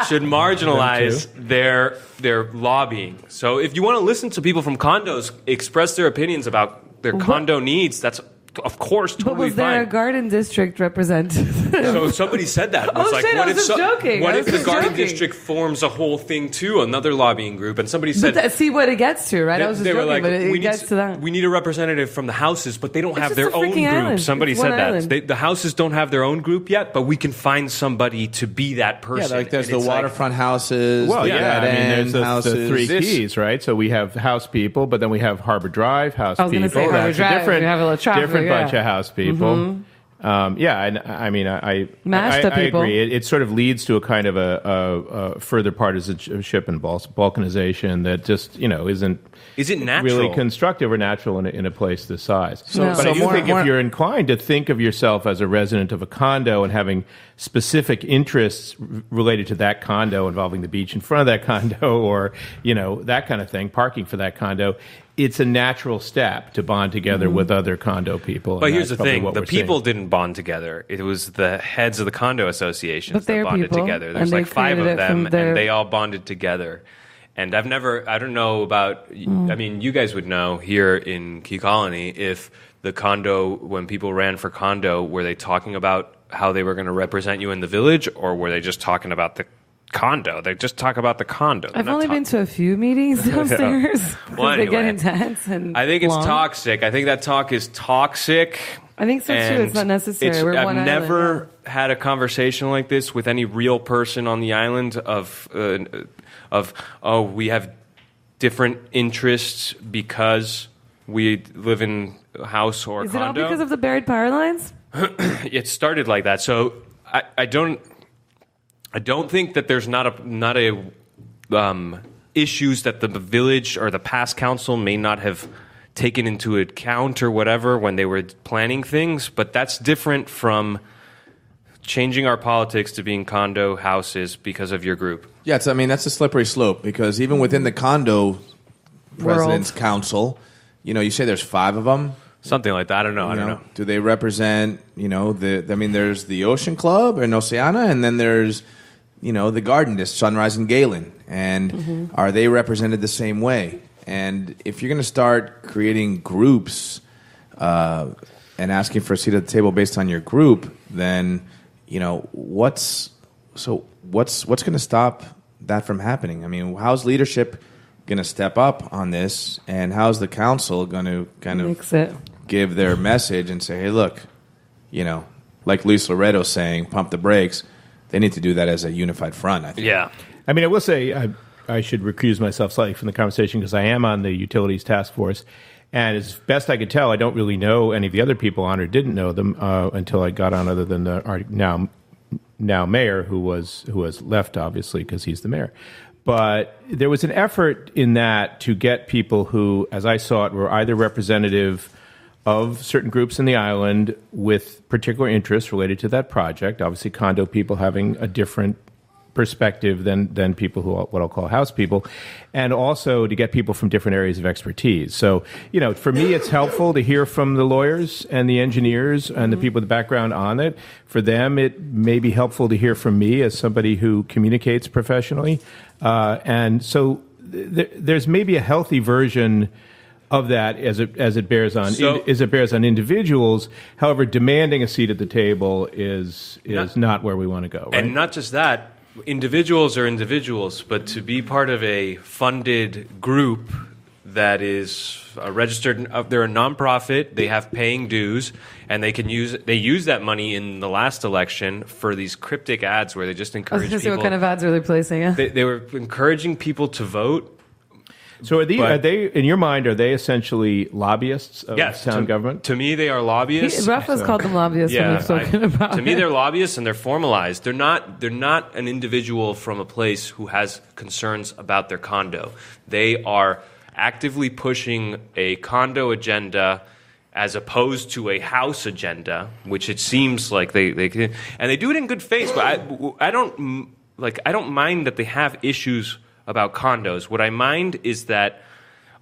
should marginalize their lobbying. So if you want to listen to people from condos express their opinions about their condo needs, that's of course totally But was there fine. a garden district representative? So somebody said that. Oh, shit, I was just joking. What I if was the just garden joking. district forms a whole thing too, another lobbying group, and somebody said... But see what it gets to, right? I was just they were joking, like, but it we gets to that. We need a representative from the houses, but they don't have just their a own freaking group. island. Somebody It's said one that. island. The houses don't have their own group yet, but we can find somebody to be that person. Yeah, like there's And the it's like- waterfront houses, Well, the yeah, I mean, dead-end there's houses. the three This- keys, right? So we have house people, but then we have Harbor Drive house I was people. gonna say Harbor That's Drive, a different, we have a little traffic, different yeah. bunch of house people. And I mean, I Mashed up people. agree. It sort of leads to a kind of a further partisanship and balkanization that just isn't natural? really constructive or natural in a place this size. No. But I So do more- think more- if you're inclined to think of yourself as a resident of a condo and having specific interests related to that condo involving the beach in front of that condo or that kind of thing, parking for that condo, it's a natural step to bond together with other condo people. But and here's that's the probably thing: what the we're seeing. people didn't bond together. It was the heads of the condo associations But that they're bonded people, together. and There's they like 5 created of it from them, their- and they all bonded together. And I don't know about. I mean, you guys would know here in Key Colony if the condo, when people ran for condo, were they talking about how they were going to represent you in the village, or were they just talking about the condo? They just talk about the condo. They're I've not only talk- been to a few meetings downstairs. Well, They get anyway. intense and I think it's long. toxic. I think that talk is toxic. I think so too. And It's not necessary. We're I've one never island, had a conversation like this with any real person on the island of we have different interests because we live in a house or a Is it all condo. because of the buried power lines? It started like that. So I don't think that there's not a issues that the village or the past council may not have taken into account or whatever when they were planning things, but that's different from changing our politics to being condo houses because of your group. Yeah, that's a slippery slope because even within the condo residents council, you say there's 5 of them. Something like that. I don't know. Do they represent, there's the Ocean Club and Oceana, and then there's, the Garden District, Sunrise and Galen. And are they represented the same way? And if you're going to start creating groups and asking for a seat at the table based on your group, then, what's going to stop that from happening? I mean, how's leadership going to step up on this, and how's the council going to kind of Mix it. give their message and say, hey, look, like Luis Loreto saying, pump the brakes. They need to do that as a unified front, I think. Yeah. I mean, I will say I should recuse myself slightly from the conversation because I am on the utilities task force. And as best I could tell, I don't really know any of the other people on or didn't know them until I got on, other than our now mayor, who has left, obviously, because he's the mayor. But there was an effort in that to get people who, as I saw it, were either representative of certain groups in the island with particular interests related to that project. Obviously, condo people having a different perspective than people who what I'll call house people, and also to get people from different areas of expertise. So, for me, it's helpful to hear from the lawyers and the engineers and the people with the background on it. For them, it may be helpful to hear from me as somebody who communicates professionally. And so there's maybe a healthy version of that as it bears on individuals. However, demanding a seat at the table is not where we want to go. Right? And not just that, individuals are individuals, but to be part of a funded group that is registered, they're a nonprofit, they have paying dues, and they use that money in the last election for these cryptic ads where they just I was encourage going to say, people. what kind of ads are they placing? Yeah? They were encouraging people to vote So are they in your mind? Are they essentially lobbyists of town government? To me, they are lobbyists. Rafa's called them lobbyists when we've spoken about to me, it. they're lobbyists and they're formalized. They're not an individual from a place who has concerns about their condo. They are actively pushing a condo agenda as opposed to a house agenda, which it seems like they and they do it in good faith. But I don't mind that they have issues about condos. What I mind is that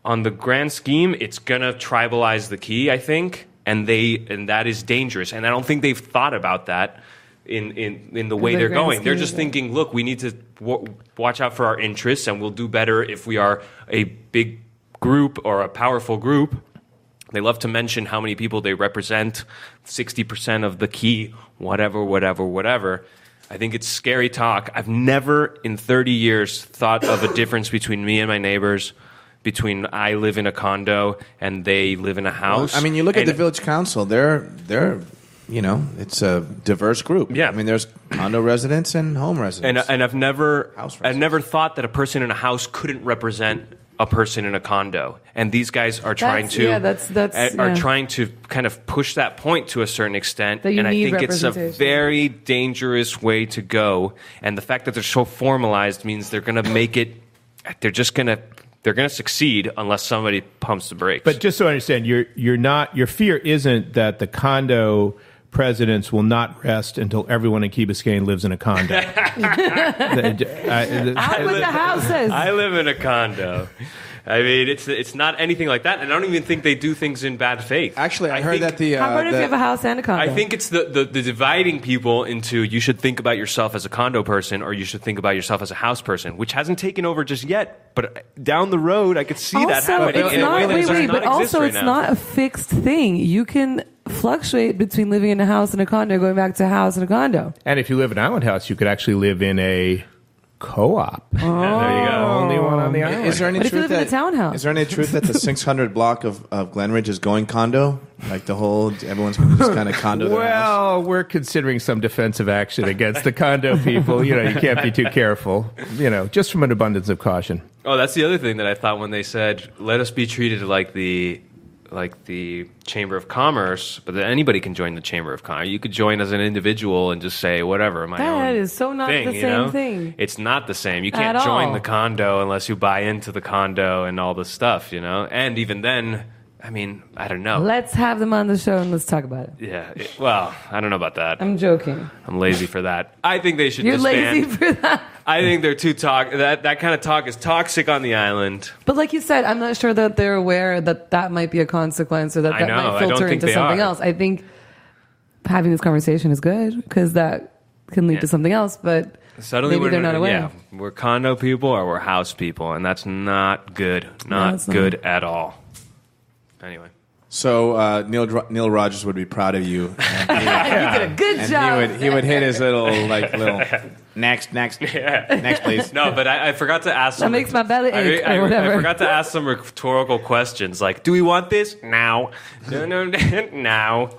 on the grand scheme, it's gonna tribalize the Key, I think, and that is dangerous. And I don't think they've thought about that in the way they're going. They're just thinking, look, we need to watch out for our interests, and we'll do better if we are a big group or a powerful group. They love to mention how many people they represent, 60% of the Key, whatever. I think it's scary talk. I've never in 30 years thought of a difference between me and my neighbors, between I live in a condo and they live in a house. Well, I mean, you look at the village council, they're it's a diverse group. Yeah. I mean, there's condo residents and home residents. And I've never thought that a person in a house couldn't represent a person in a condo, and these guys are trying to kind of push that point to a certain extent, and I think it's a very dangerous way to go. And the fact that they're so formalized means they're going to make it. They're going to succeed unless somebody pumps the brakes. But just so I understand, your fear isn't that the condo presidents will not rest until everyone in Key Biscayne lives in a condo. Out with the houses. I live in a condo. I mean, it's not anything like that, and I don't even think they do things in bad faith. Actually, I heard that how about if you have a house and a condo? I think it's the dividing people into you should think about yourself as a condo person or you should think about yourself as a house person, which hasn't taken over just yet. But down the road, I could see that happening in a way that does not exist right now. It's not a fixed thing. You can fluctuate between living in a house and a condo, going back to a house and a condo. And if you live in an island house, you could actually live in a co-op. There you go. Only one on the island. Is there any What if you truth live in a townhouse? Is there any truth that the 600 block of Glenridge is going condo? Like everyone's going to just kind of condo their house? Well, we're considering some defensive action against the condo people. You can't be too careful. Just from an abundance of caution. Oh, that's the other thing that I thought when they said, let us be treated like the Chamber of Commerce, but then anybody can join the Chamber of Commerce. You could join as an individual and just say, whatever, my own That is so not thing, the same thing. It's not the same. You can't At join all. the condo unless you buy into the condo and all this stuff, And even then, I mean, I don't know. Let's have them on the show and let's talk about it. Yeah, well, I don't know about that. I'm joking. I'm lazy for that. I think they should You're disband. lazy for that. I think they're too that kind of talk is toxic on the island. But like you said, I'm not sure that they're aware that might be a consequence or that I know, might I don't filter think into they something are. else. I think having this conversation is good because that can lead to something else, but Suddenly maybe they're not aware. Yeah, we're condo people or we're house people, and that's not good. it's Not not. good at all. Anyway. So Neil Rogers would be proud of you. You did a good job. And he would hit his little next, please. No, but I forgot to ask. That makes my belly ache or whatever. I forgot to ask some rhetorical questions like, "Do we want this now? No, now."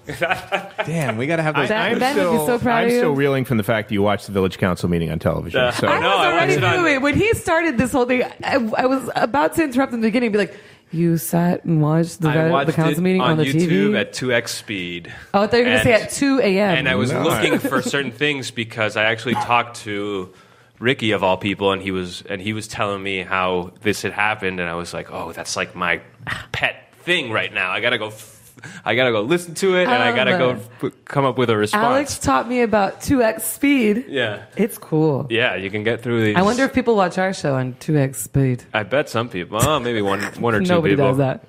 Damn, we got to have those. Ben would be so proud I'm of you. still reeling from the fact that you watched the village council meeting on television. So I was already watched it on- through it. When he started this whole thing, I was about to interrupt in the beginning and be like, you sat and watched the council meeting on the YouTube TV? at 2x speed. Oh, I thought you were going to say at 2 a.m. And I was looking for certain things because I actually talked to Ricky of all people, and he was telling me how this had happened, and I was like, oh, that's like my pet thing right now. I gotta go listen to it, and I gotta go come up with a response. Alex taught me about 2x speed. Yeah, It's cool. yeah, you can get through these. I wonder if people watch our show on 2x speed. I bet some people. Oh, maybe one or two Nobody people. does that.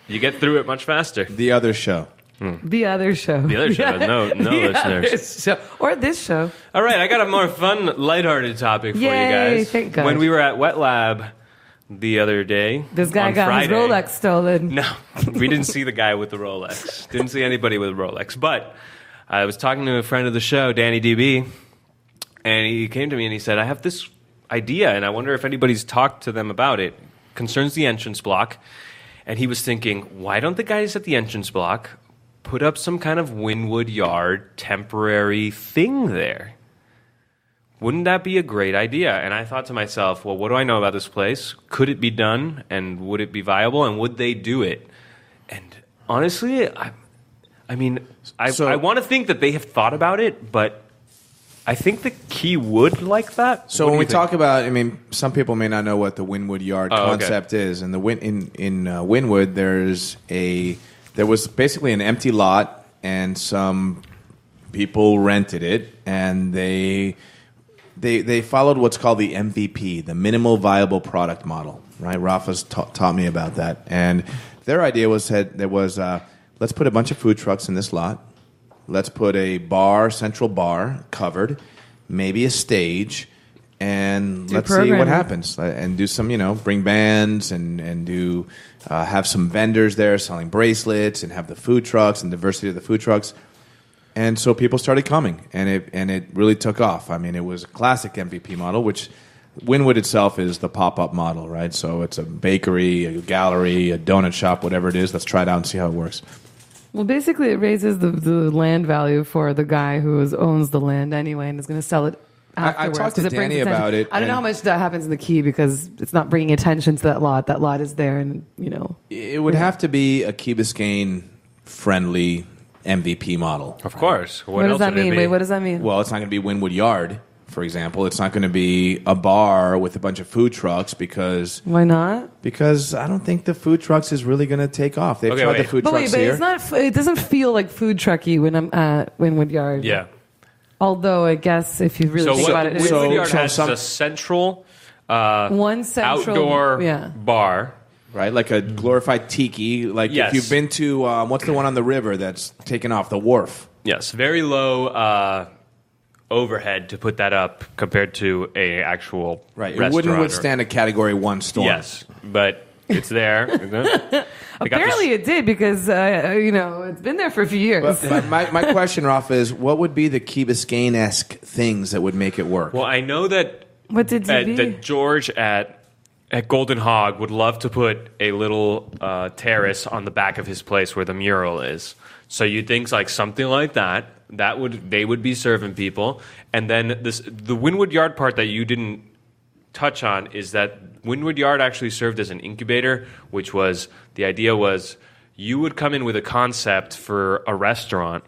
You get through it much faster. The other show. The other show. The other show has no The listeners. other show. Or this show. All right, I got a more fun, lighthearted topic for Yay, you guys. thank God. When we were at Wet Lab the other day, This guy on got Friday, his Rolex stolen. No, we didn't see the guy with the Rolex. Didn't see anybody with a Rolex. But I was talking to a friend of the show, Danny DB, and he came to me and he said, I have this idea, and I wonder if anybody's talked to them about it. Concerns the entrance block. And he was thinking, why don't the guys at the entrance block put up some kind of Wynwood Yard temporary thing there? wouldn't that be a great idea? And I thought to myself, well, what do I know about this place? Could it be done? And would it be viable? And would they do it? And honestly, I want to think that they have thought about it, but I think the Key would like that. So when we talk about, some people may not know what the Wynwood Yard concept is. And in Wynwood, there was basically an empty lot, and some people rented it, and they followed what's called the MVP, the minimal viable product model. Right? Rafa's taught me about that, and their idea was let's put a bunch of food trucks in this lot. Let's put a central bar covered, maybe a stage, and let's see what happens. And do some, bring bands and do have some vendors there selling bracelets and have the food trucks and diversity of the food trucks. And so people started coming, and it really took off. It was a classic MVP model, which Wynwood itself is the pop-up model, right? So it's a bakery, a gallery, a donut shop, whatever it is. Let's try it out and see how it works. Well, basically, it raises the land value for the guy who owns the land anyway and is going to sell it afterwards. I talked to Danny about it. I don't know how much that happens in the Key because it's not bringing attention to that lot. That lot is there, and it would have to be a Key Biscayne friendly MVP model. Of course. What does that mean? Wait, what does that mean? Well, it's not going to be Wynwood Yard, for example. It's not going to be a bar with a bunch of food trucks because... Why not? Because I don't think the food trucks is really going to take off. They've tried the food trucks here. It's not, it doesn't feel like food trucky when I'm at Wynwood Yard. Yeah. Although, I guess, if you really think about it... Wynwood Yard has a central... one central... Outdoor bar... Right, like a glorified tiki. Like if you've been to, what's the one on the river that's taken off? The wharf. Yes, very low overhead to put that up compared to a actual restaurant. It wouldn't withstand a Category 1 storm. Yes, but it's there. Apparently it did because, it's been there for a few years. But my question, Rafa, is what would be the Key Biscayne-esque things that would make it work? Well, I know that, what did that George at Golden Hog would love to put a little terrace on the back of his place where the mural is. So you'd think like something like that. They would be serving people. And then the Wynwood Yard part that you didn't touch on is that Wynwood Yard actually served as an incubator, which was the idea was you would come in with a concept for a restaurant.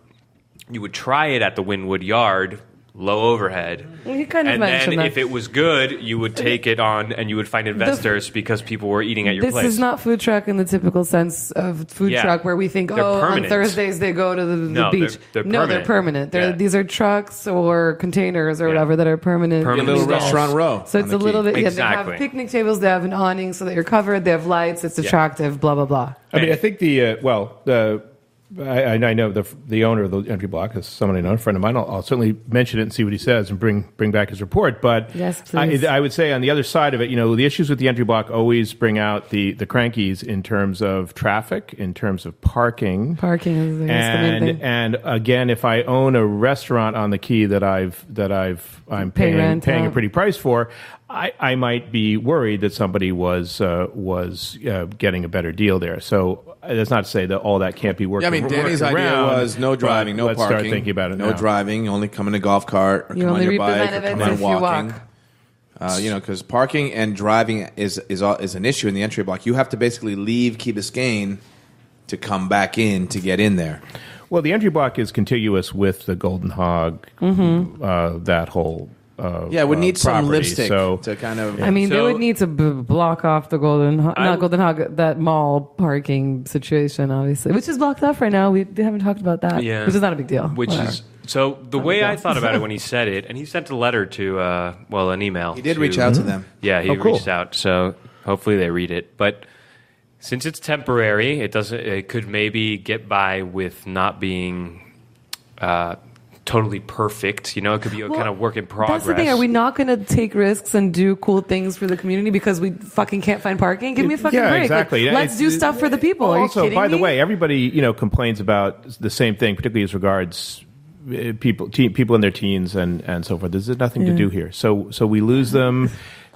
You would try it at the Wynwood Yard. Low overhead. Well, you kind of and mentioned then that. if it was good, you would take it on and you would find investors because people were eating at your place. This is not food truck in the typical sense of food truck where we think, on Thursdays they go to the beach. They're permanent. They're permanent. These are trucks or containers or whatever that are permanent. A little restaurant row. So it's a little bit, exactly. They have picnic tables, they have an awning so that you're covered, they have lights, it's attractive, blah, blah, blah. I think I know the owner of the entry block is someone I know, a friend of mine. I'll certainly mention it and see what he says and bring back his report. But yes, please. I would say on the other side of it, the issues with the entry block always bring out the crankies in terms of traffic, in terms of parking. Parking is the main thing. And again, if I own a restaurant on the Key that I'm paying a pretty price for, I might be worried that somebody was getting a better deal there. So that's not to say that all that can't be worked. Danny's idea was no driving, no let's parking. Start thinking about it. No driving, only come in a golf cart or you come on your bike or come on walking. Because parking and driving is an issue in the entry block. You have to basically leave Key Biscayne to come back in to get in there. Well, the entry block is contiguous with the Golden Hog. That whole. It would need some lipstick to kind of... they would need to block off the Golden Hog, that mall parking situation, obviously, which is blocked off right now. We haven't talked about that, which is not a big deal. So the way I thought about it when he said it, and he sent a letter to, an email. He did reach out to them. Yeah, he reached out, so hopefully they read it. But since it's temporary, it could maybe get by with not being... totally perfect, it could be a kind of work in progress. That's the thing. Are we not going to take risks and do cool things for the community because we fucking can't find parking? Give me a fucking break. Exactly. Let's do stuff for the people. Are you kidding me? By the way, everybody complains about the same thing, particularly as regards people in their teens and so forth. There's nothing to do here. So we lose them.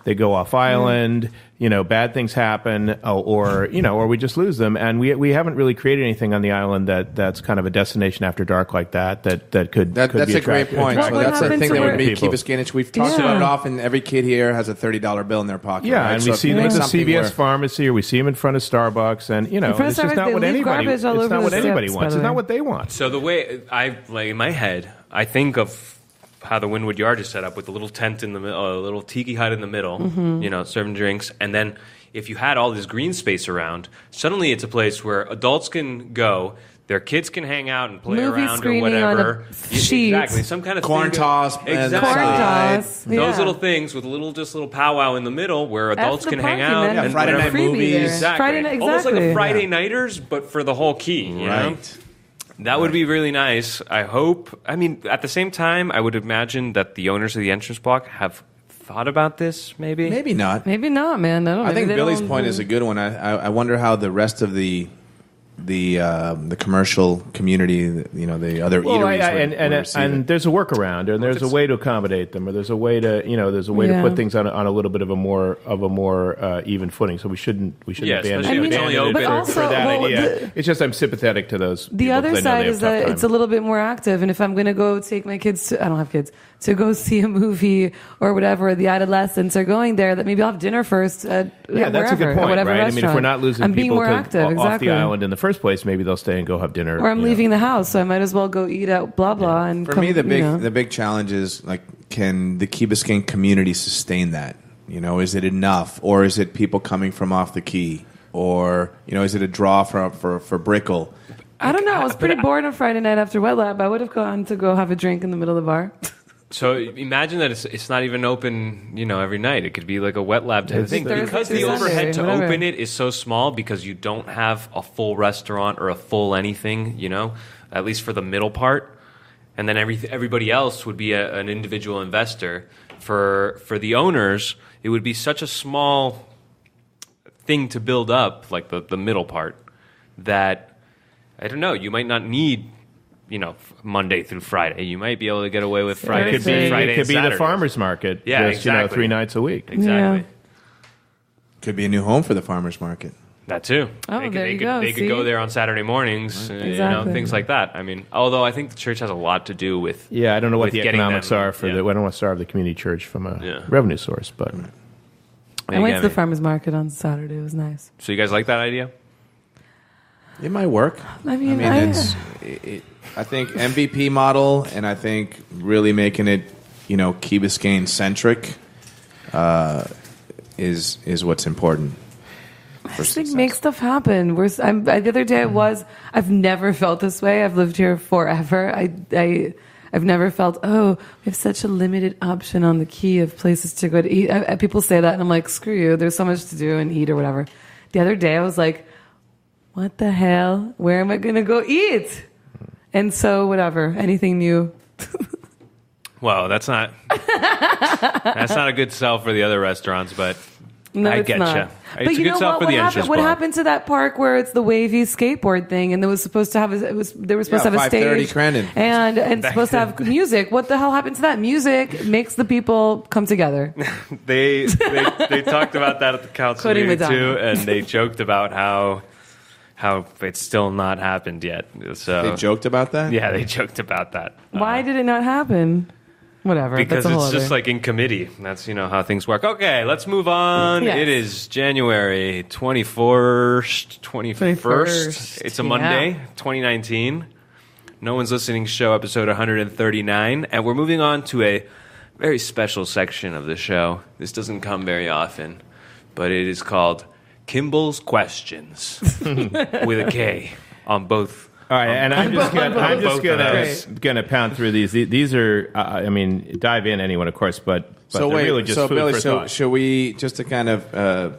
they go off island. Bad things happen, or we just lose them, and we haven't really created anything on the island that's kind of a destination after dark like that could. That's be a great point. So that's the thing that would be Key Biscayne. We've talked about it often. Every kid here has a $30 bill in their pocket. Yeah, right? and so we see them at the CVS where... pharmacy, or we see them in front of Starbucks, and it's just not what anybody. It's not what anybody wants. It's not what they want. So the way in my head, I think of how the Wynwood Yard is set up with a little tent in the middle, a little tiki hut in the middle, serving drinks, and then if you had all this green space around, suddenly it's a place where adults can go, their kids can hang out and play around or whatever. Exactly, some kind of corn toss. Exactly. Corn toss. Those little things with just little powwow in the middle where adults can hang out. And Friday night movies. Exactly. Friday night, almost like a Friday nighters, but for the whole Key. You know? That would be really nice. I hope. I mean, at the same time, I would imagine that the owners of the entrance block have thought about this, maybe? Maybe not. Maybe not, man. I think Billy's point is a good one. I wonder how the rest of the commercial community, the other eateries and there's a workaround, and there's a way to accommodate them, or there's a way to to put things on a little bit of a more even footing. So we shouldn't abandon it for that idea. It's just I'm sympathetic to those. The other side is that it's a little bit more active, and if I'm going to go take my kids I don't have kids, to go see a movie or whatever, the adolescents are going there, that maybe I'll have dinner first at that's a good point, right? Restaurant. I mean, if we're not losing people off the island in the first place, maybe they'll stay and go have dinner. Or I'm leaving the house, so I might as well go eat out, blah, blah. And for me, the big challenge is, can the Key Biscayne community sustain that? Is it enough? Or is it people coming from off the Key? Or, is it a draw for Brickell? I don't know. I was pretty bored on Friday night after Wet Lab. I would have gone to go have a drink in the middle of the bar. So imagine that it's not even open, every night. It could be like a Wet Lab type of thing. Because the overhead to open it is so small, because you don't have a full restaurant or a full anything, at least for the middle part. And then everybody else would be an individual investor. For the owners, it would be such a small thing to build up, like the middle part, that, I don't know, you might not need Monday through Friday. You might be able to get away with Friday. It could be the farmers market. Yeah, exactly. 3 nights a week. Exactly. Yeah. Could be a new home for the farmers market. That too. Oh, there you go. They could go there on Saturday mornings, things like that. I mean, although I think the church has a lot to do with. Yeah, I don't know what the economics are for the. I don't want to starve the community church from a revenue source, but. I went to the farmers market on Saturday. It was nice. So you guys like that idea? It might work. I mean I think MVP model, and I think really making it, Key Biscayne centric, is what's important. I just think make stuff happen. The other day I've never felt this way. I've lived here forever. I've never felt, we have such a limited option on the Key of places to go to eat. People say that, and I'm like, screw you. There's so much to do and eat or whatever. The other day I was like, what the hell? Where am I going to go eat? And so, whatever, anything new. Well, that's not a good sell for the other restaurants, but no, I get you. But you know what happened to that park where it's the wavy skateboard thing, and they were supposed to have a stage, and supposed to have music. What the hell happened to that? Music makes the people come together. they talked about that at the council meeting too, and they joked about how it's still not happened yet. So they joked about that? Yeah, they joked about that. Why did it not happen? Whatever. Because it's just like in committee. That's how things work. Okay, let's move on. Yes. It is January 21st. It's a Monday, 2019. No One's Listening Show, episode 139. And we're moving on to a very special section of the show. This doesn't come very often, but it is called Kimball's Questions with a K on both. All right, and I'm just gonna pound through these. These are, dive in anyone, of course, but so they're really just food Billy, for thought. Should we just to kind of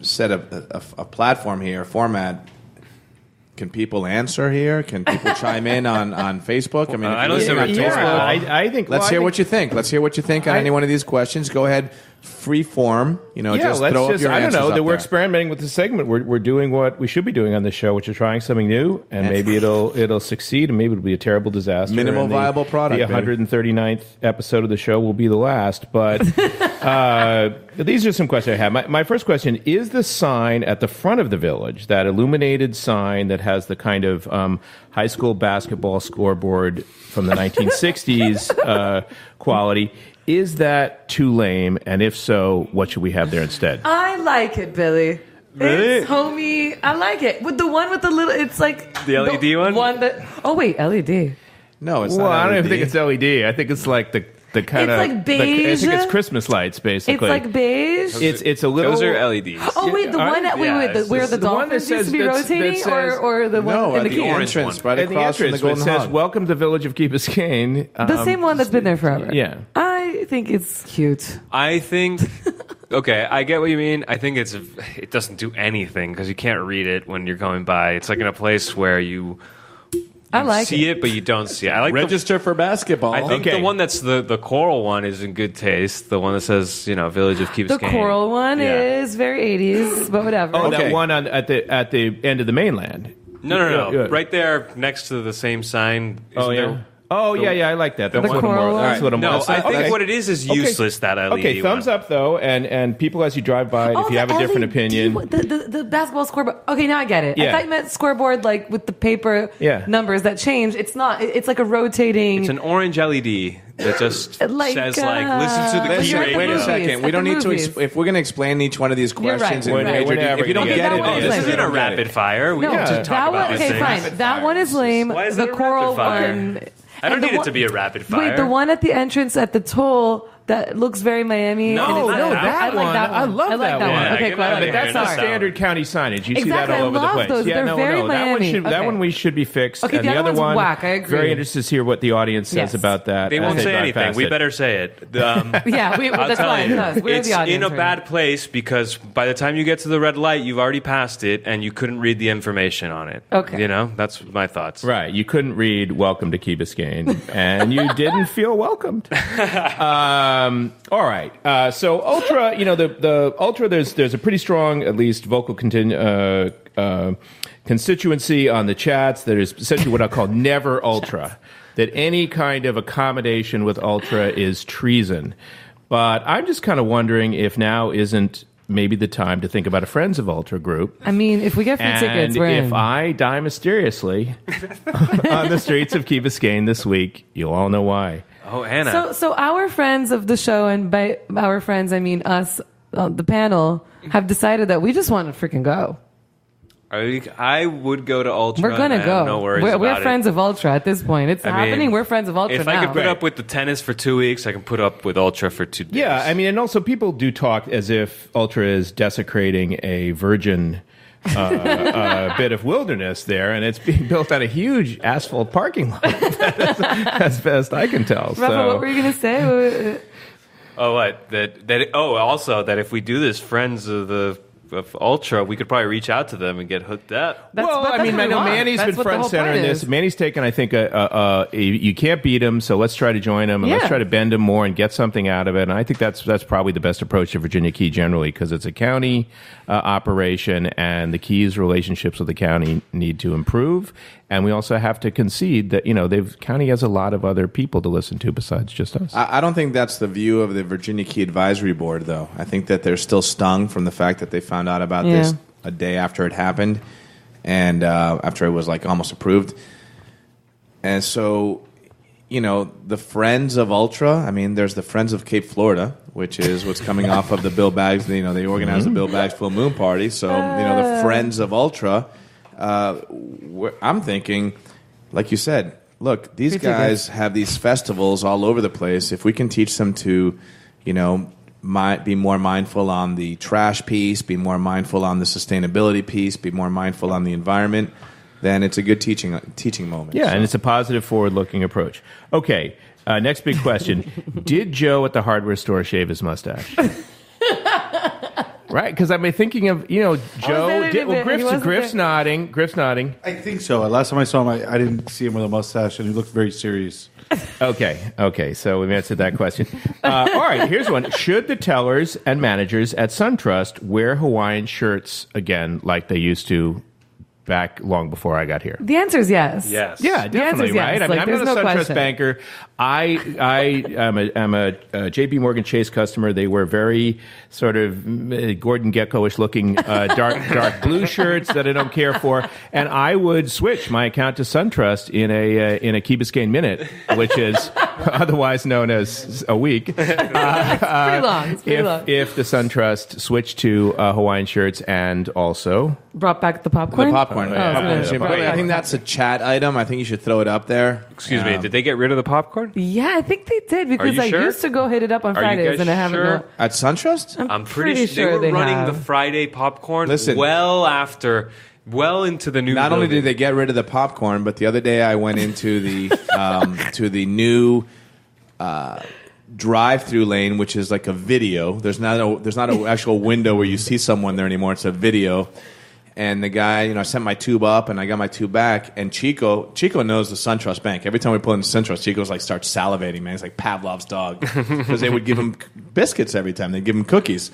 set a platform here, a format? Can people answer here? Can people chime in on Facebook? I mean, I don't see on Facebook, I think. Let's hear what you think. Let's hear what you think on any one of these questions. Go ahead, free form. Just let's throw up just, your I don't answers know, up that we're there. experimenting with the segment. We're doing what we should be doing on this show, which is trying something new, and maybe it'll succeed, and maybe it'll be a terrible disaster. Minimal and viable product, The 139th episode of the show will be the last. But these are some questions I have. My first question is: the sign at the front of the village, that illuminated sign that has the kind of high school basketball scoreboard from the 1960s quality. Is that too lame? And if so, what should we have there instead? I like it, Billy. Really? It's homey. I like it. With the one with the little, it's like The LED one? One that. Oh wait, LED. No, it's Well, not. I don't LED. even think it's LED. I think it's like the kind of It's like beige. I think it's Christmas lights, basically. It's like beige. It's a little. Those are LEDs. Oh wait, the one that where the the one that dolphins used to be says- rotating, that or the one No, in at the the key. orange entrance, one. right at the across from the entrance, where it Golden says Hog. "Welcome to Village of Key Biscayne." The same one that's been there forever. Yeah. I think it's cute. I think. Okay, I get what you mean. I think it doesn't do anything because you can't read it when you're going by. It's like in a place where you I like see it. it, but you don't see it. I like Register for basketball. I think Okay. the one that's the coral one is in good taste. The one that says Village of Key The Biscayne. coral one Yeah. is very 80s, but whatever. Oh, Okay. that one at the end of the mainland. No. Yeah. Right there next to the same sign. Oh isn't yeah. there- Oh yeah. I like that. That's The a little coral more. one? That's a little No, more. I think okay. what it is useless. That LED. Okay, thumbs one. up though, and people as you drive by, Oh, if you have a the different LED opinion. one, the basketball scoreboard. Okay, now I get it. Yeah. I thought you meant scoreboard like with the paper Yeah. numbers that change. It's not. It's like a rotating. It's an orange LED that just Like, says listen to the When key you're at the radio. Wait a movies. second. We At don't the need to. movies. If we're going to explain each one of these You're right. questions in We're major never detail, if you don't gonna get get it, it. then This This just isn't a don't get rapid it. fire. We no, can just talk that about one. these Okay, things. fine. That one is lame. Why is the it a coral rapid fire? one. I don't and the need it one- to be a rapid fire. Wait, the one at the entrance at the toll that looks very Miami. No, and it's- no, that I one. like that one. I love I like that that one. one. Yeah, Okay, get cool. out of But here. that's not Sorry. standard county signage. You see Exactly, that I all over the love place. those. Yeah, They're no, very no. That one Miami. should that Okay. one we should be fixed. Okay, and the the other other one's one, whack, I agree. very interested to hear what the audience says Yes. about that. They as won't say drive anything. past We it. better say it. Yeah, I'll that's tell fine. you. No, we're It's the audience in a right bad place because by the time you get to the red light, you've already passed it and you couldn't read the information on it. Okay. That's my thoughts. Right, you couldn't read "Welcome to Key Biscayne," and you didn't feel welcomed. All right, so Ultra, the Ultra. There's a pretty strong, at least vocal constituency on the chats that is essentially what I call never Ultra. That any kind of accommodation with Ultra is treason. But I'm just kind of wondering if now isn't maybe the time to think about a Friends of Ultra group. I mean, if we get free And tickets, we're if in. I die mysteriously on the streets of Key Biscayne this week, you'll all know why. Oh, Anna. So our friends of the show, and by our friends I mean us, the panel, have decided that we just want to freaking go. I would go to Ultra. We're gonna and I go. have No worries we're about friends it. of Ultra at this point. It's happening. mean, We're friends of Ultra If now. I could put up with the tennis for 2 weeks, I can put up with Ultra for 2 days. Yeah, I mean, and also people do talk as if Ultra is desecrating a virgin bit of wilderness there, and it's being built on a huge asphalt parking lot, as best I can tell. Rafa, so. what were you going to say? Oh, what? Also that if we do this Friends of Ultra, we could probably reach out to them and get hooked up. Well, I mean, I know Manny's That's been what the front whole center in point this. is. Manny's taken, I think, you can't beat him, so let's try to join him and let's Yeah. try to bend him more and get something out of it. And I think that's probably the best approach to Virginia Key generally because it's a county operation, and the Keys' relationships with the county need to improve. And we also have to concede that the county has a lot of other people to listen to besides just us. I don't think that's the view of the Virginia Key Advisory Board, though. I think that they're still stung from the fact that they found out about this a day after it happened and after it was like almost approved. And so, the Friends of Ultra, I mean, there's the Friends of Cape Florida, which is what's coming off of the Bill Baggs, they organized the Bill Baggs Full Moon Party. So, the Friends of Ultra, I'm thinking, like you said, look, these guys have these festivals all over the place. If we can teach them to, be more mindful on the trash piece, be more mindful on the sustainability piece, be more mindful on the environment, then it's a good teaching moment. Yeah, So- and it's a positive, forward-looking approach. Okay, next big question. Did Joe at the hardware store shave his mustache? Right, because I've been thinking of, Joe. Griff's nodding. I think so. Last time I saw him, I didn't see him with a mustache, and he looked very serious. Okay. So we've answered that question. All right, here's one. Should the tellers and managers at SunTrust wear Hawaiian shirts again like they used to back long before I got here? The answer is yes. Yes. Yeah, definitely, yes. right? I mean, Like, I'm there's not a no SunTrust question. banker. I'm a JP Morgan Chase customer. They wear very sort of Gordon Gekko-ish looking dark blue shirts that I don't care for. And I would switch my account to SunTrust in a Key Biscayne minute, which is otherwise known as a week. It's pretty long. It's pretty long. If the SunTrust switched to Hawaiian shirts and also... Brought back the popcorn? The popcorn. Oh, Yeah. I was Popcorn. gonna- Really, I think that's a chat item. I think you should throw it up there. Excuse me, did they get rid of the popcorn? Yeah, I think they did because you I sure? used to go hit it up on Are you Fridays guys and I haven't. sure? At SunTrust? I'm pretty sure sure they were running have. the Friday popcorn Listen. well into the new Not only building. did they get rid of the popcorn, but the other day I went into the to the new drive-through lane, which is like a video. There's not an actual window where you see someone there anymore. It's a video. And the guy, I sent my tube up and I got my tube back. And Chico knows the SunTrust Bank. Every time we pull into SunTrust, Chico's like starts salivating, man. He's like Pavlov's dog because they would give him biscuits every time. They'd give him cookies.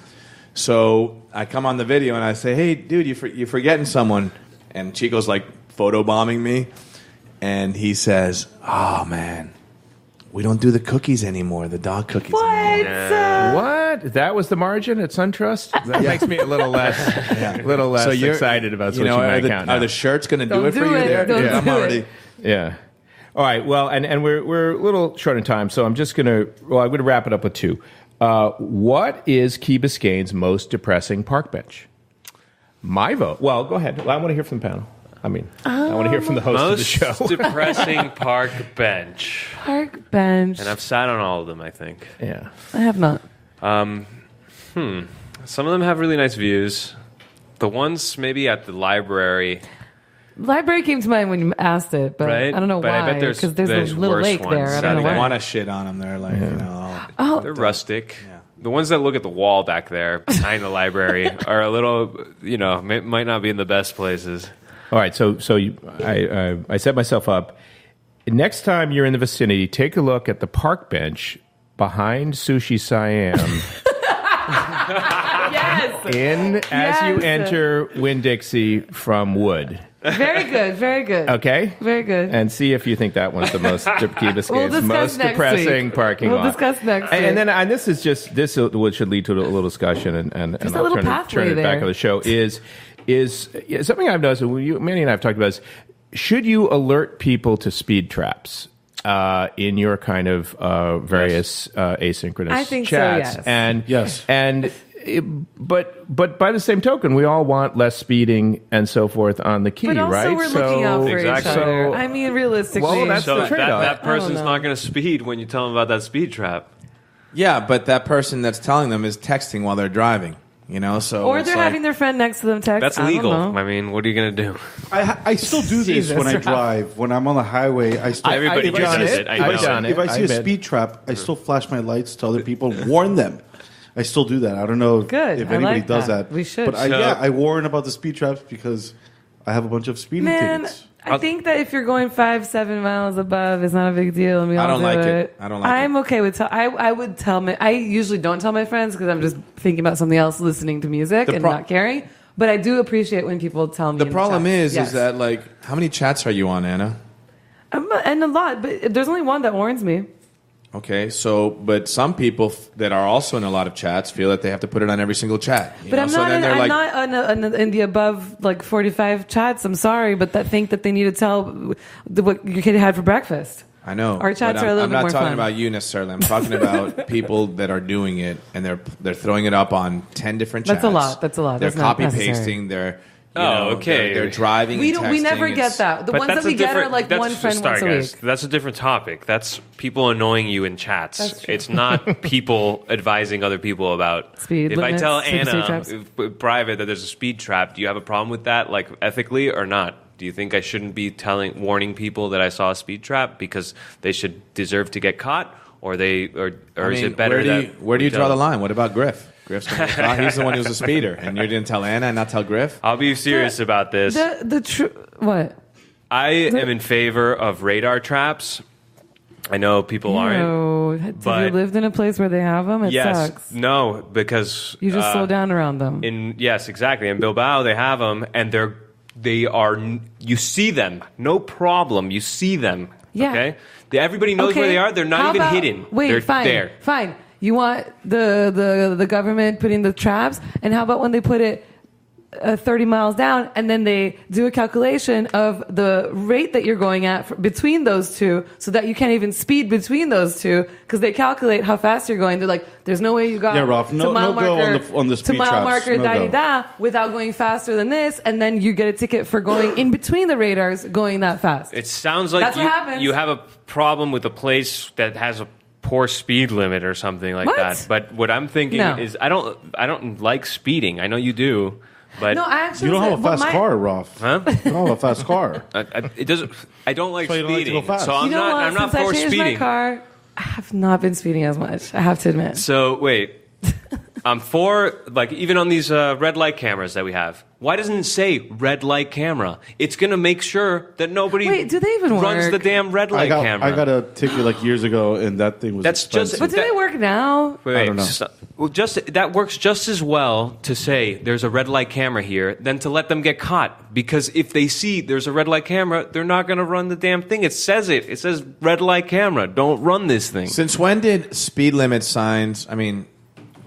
So I come on the video and I say, "Hey, dude, you're forgetting someone." And Chico's like photobombing me, and he says, "Oh man, we don't do the cookies anymore. The dog cookies." What? What? That was the margin at SunTrust? That makes me a little less So you're excited about switching my account now. Are the shirts going to do Don't it for do you it. there? Don't I'm do already. it. Yeah. All right. Well, and we're a little short on time, so I'm going to wrap it up with two. What is Key Biscayne's most depressing park bench? My vote. Well, go ahead. I want to hear from the panel. I want to hear from the host of the show. Most depressing park bench. Park bench. And I've sat on all of them, I think. Yeah. I have not. Some of them have really nice views. The ones maybe at the library, Library came to mind when you asked it, but right? I don't know But why. I bet there's a little worse lake ones. there. I I don't know think I why. want to shit on them. They're like, Oh, they're rustic. The ones that look at the wall back there behind the library are a little, might not be in the best places. All right. So I set myself up. Next time you're in the vicinity, take a look at the park bench behind Sushi Siam. yes. As you Yes. enter Winn-Dixie from Wood. Very good. Very good. Okay? Very good. And see if you think that one's the most Key Biscayne's We'll discuss most next depressing week. parking We'll lot. discuss next And week. then this is just what should lead to a little discussion and There's a I'll little turn pathway it back there. on the show is something I've noticed. Manny and I have talked about is should you alert people to speed traps? In your kind of various asynchronous I think so, chats, yes. but by the same token, we all want less speeding and so forth on the key, But also right? we're looking out for Exactly. each other. So- I mean, realistically. Well, that's So the that trade-off. person's know. not going to speed when you tell them about that speed trap. Yeah, but that person that's telling them is texting while they're driving. So or it's they're like- having their friend next to them text. That's I don't legal. know. I mean, what are you going to do? I still do this Jesus, when I Rafa. drive. When I'm on the highway, I still Everybody I've done does it. it. I I've know. done it. if I see I a bet. speed trap, I still flash my lights to other people, warn them. I still do that. I don't know Good. if I anybody like does that. that. We should. But So- I warn about the speed traps because I have a bunch of speeding Man, tickets. I think that if you're going 5-7 miles above, it's not a big deal. And we I all don't do like it. I don't like I'm okay with. I would tell my. I usually don't tell my friends because I'm just thinking about something else, listening to music and not caring. But I do appreciate when people tell me. The in problem chats. is Yes. that like, how many chats are you on, Anna? And a lot, but there's only one that warns me. Okay, but some people that are also in a lot of chats feel that they have to put it on every single chat. But I'm so not. then they're I'm like, not in the above like 45 chats. I'm sorry, but that think that they need to tell what your kid had for breakfast. I know. Our chats but are a little I'm bit not more talking fun. about you necessarily. I'm talking about people that are doing it and they're throwing it up on 10 different chats. That's a lot. That's a lot. They're That's not copy necessary. pasting. They're okay. They're driving. We and don't. We texting. never get It's- that. The But ones that that's we a get are different- like that's one just- friend sorry, once a guys. week. That's a different topic. That's people annoying you in chats. That's true. It's not people advising other people about Speed If limits, I tell speed Anna traps. private that there's a speed trap, do you have a problem with that, like ethically or not? Do you think I shouldn't be warning people that I saw a speed trap because they should deserve to get caught, or is it better where do you we draw tell- the line? What about Griff? Griff's gonna get caught. He's the one who's a speeder, and you didn't tell Anna and not tell Griff. I'll be serious about this. The what? I am in favor of radar traps I know people aren't. Have you lived in a place where they have them? It sucks. No, because you just slow down around them. Yes, exactly. In Bilbao, they have them, and they are. You see them, no problem. You see them. Yeah. Okay. Everybody knows where they are. They're not even hidden. Wait, they're fine. there. Fine. You want the government putting the traps, and how about when they put it 30 miles down, and then they do a calculation of the rate that you're going at between those two, so that you can't even speed between those two, because they calculate how fast you're going. They're like, there's no way you got Ralph, to mile marker on the speed to mile traps. marker No go. without going faster than this, and then you get a ticket for going in between the radars, going that fast. It sounds like That's what happens. you have a problem with a place that has a poor speed limit or something like that. But what I'm thinking is, I don't like speeding. I know you do. But no, I actually you don't have a fast car, Rolf. Huh? You don't have a fast car. It doesn't. I don't like So you don't like to speeding, go fast. so I'm not Since for I changed speeding. my car, I have not been speeding as much. I have to admit. So wait, I'm for, like, even on these red light cameras that we have. Why doesn't it say red light camera? It's gonna make sure that nobody do they even runs work? the damn red light camera. I got a ticket like years ago, and that thing was That's just- expensive. But do they work now? Wait, I don't know. Well, that works just as well to say there's a red light camera here than to let them get caught. Because if they see there's a red light camera, they're not going to run the damn thing. It says red light camera. Don't run this thing. Since when did speed limit signs? I mean,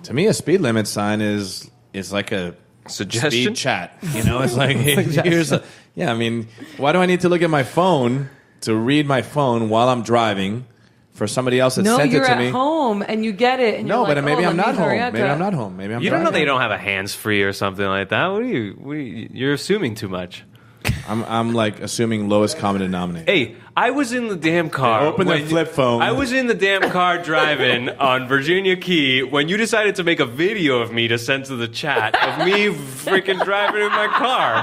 to me, a speed limit sign is like a Suggestion? speed chat. You know, it's like here's a, yeah. I mean, why do I need to look at my phone to read my phone while I'm driving? For somebody else that sent it to me. No, you're at home and you get it. And No, you're but like, maybe oh, I'm let not me home. hurry up. Maybe I'm not home. Maybe I'm You don't know driving. they don't have a hands free or something like that. You're assuming too much. I'm like assuming lowest common denominator. Hey, I was in the damn car. Open the flip phone. I was in the damn car driving on Virginia Key when you decided to make a video of me to send to the chat of me freaking driving in my car.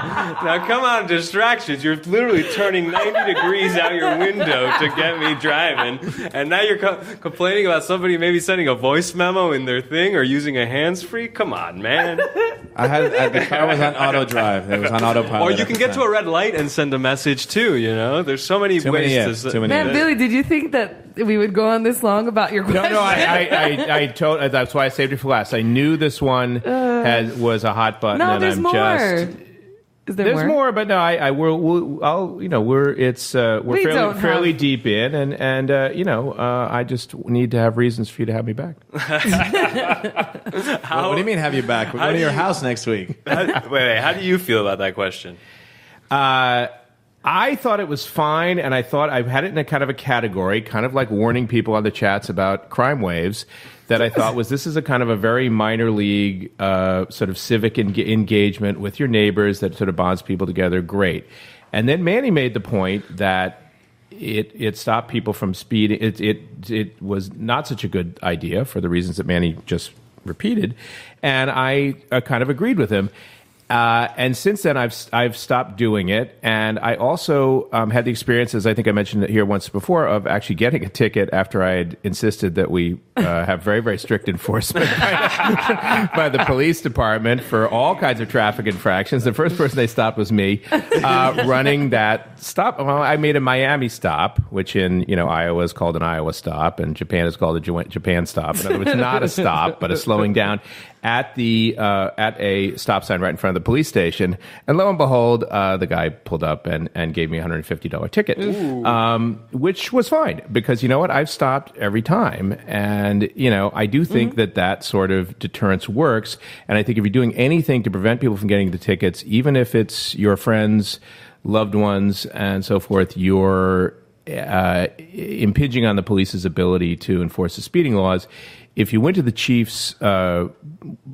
Now, come on, distractions. You're literally turning 90 degrees out your window to get me driving. And now you're complaining about somebody maybe sending a voice memo in their thing or using a hands-free? Come on, man. The car was on auto drive. It was on autopilot. Or you can get to a red light and send a message too, you know? There's so many ways to... Man, Billy, did you think that we would go on this long about your question? No, I told. That's why I saved it for last. I knew this one was a hot button. No, and there's I'm more. Just, Is there there's more? more, but no, we're fairly deep in, and I just need to have reasons for you to have me back. What do you mean have you back? We're going to your house next week. Wait, how do you feel about that question? I thought it was fine, and I thought I've had it in a kind of a category, kind of like warning people on the chats about crime waves, that I thought this is a kind of a very minor league sort of civic engagement with your neighbors that sort of bonds people together. Great. And then Manny made the point that it stopped people from speeding. It was not such a good idea for the reasons that Manny just repeated, and I kind of agreed with him. And since then, I've stopped doing it, and I also had the experience, as I think I mentioned it here once before, of actually getting a ticket after I had insisted that we have very, very strict enforcement by the police department for all kinds of traffic infractions. The first person they stopped was me, running that stop. Well, I made a Miami stop, which in Iowa is called an Iowa stop, and Japan is called a Japan stop. In other words, not a stop, but a slowing down at a stop sign right in front of the police station, and lo and behold, the guy pulled up and gave me a $150 ticket, which was fine because you know what, I've stopped every time, and I do think that sort of deterrence works, and I think if you're doing anything to prevent people from getting the tickets, even if it's your friends, loved ones, and so forth, you're impinging on the police's ability to enforce the speeding laws. If you went to the chief's meeting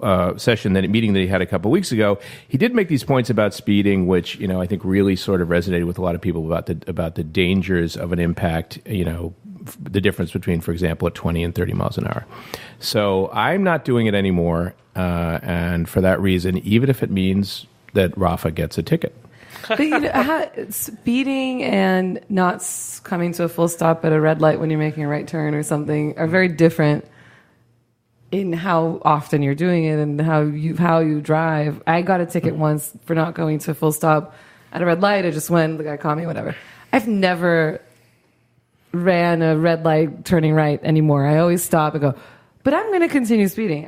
that he had a couple of weeks ago, he did make these points about speeding, which I think really sort of resonated with a lot of people about the dangers of an impact. The difference between, for example, at 20 and 30 miles an hour. So I'm not doing it anymore, and for that reason, even if it means that Rafa gets a ticket. But speeding and not coming to a full stop at a red light when you're making a right turn or something are very different in how often you're doing it and how you drive. I got a ticket once for not going to a full stop at a red light. I just went, the guy caught me, whatever. I've never ran a red light turning right anymore. I always stop and go, but I'm going to continue speeding.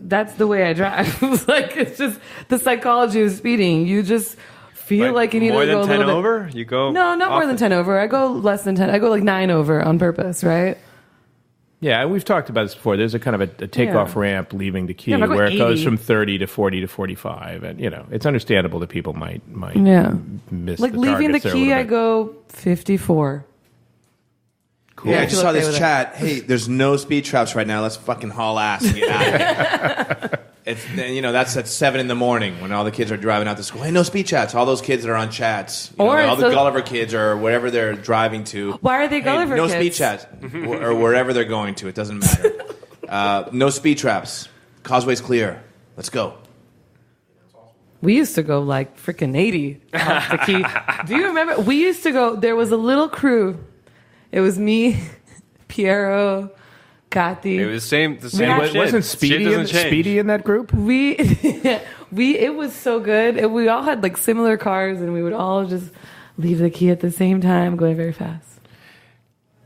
That's the way I drive. It's just the psychology of speeding. You just feel like you need to go a little bit. More than 10 over? You go? No, not more than 10 over. I go less than 10. I go like 9 over on purpose, right? Yeah, we've talked about this before. There's a kind of a takeoff ramp leaving the Key where it 80. goes from 30 to 40 to 45. And, it's understandable that people might miss like the leaving the targets there a Key, little I bit. go 54. Cool. Yeah, I just saw okay this with chat. Hey, there's no speed traps right now. Let's fucking haul ass and get out of here. That's at 7 in the morning when all the kids are driving out to school. Hey, no speed chats. All those kids that are on chats. All the Gulliver kids or wherever they're driving to. Why are they Gulliver no kids? No speed chats. Or wherever they're going to. It doesn't matter. No speed traps. Causeway's clear. Let's go. We used to go like freaking 80 off the Key. Do you remember? We used to go, there was a little crew. It was me, Piero, Kathy. It was the same shit. Wasn't Shit doesn't change. Speedy in that group? It was so good. We all had like similar cars, and we would all just leave the Key at the same time, going very fast.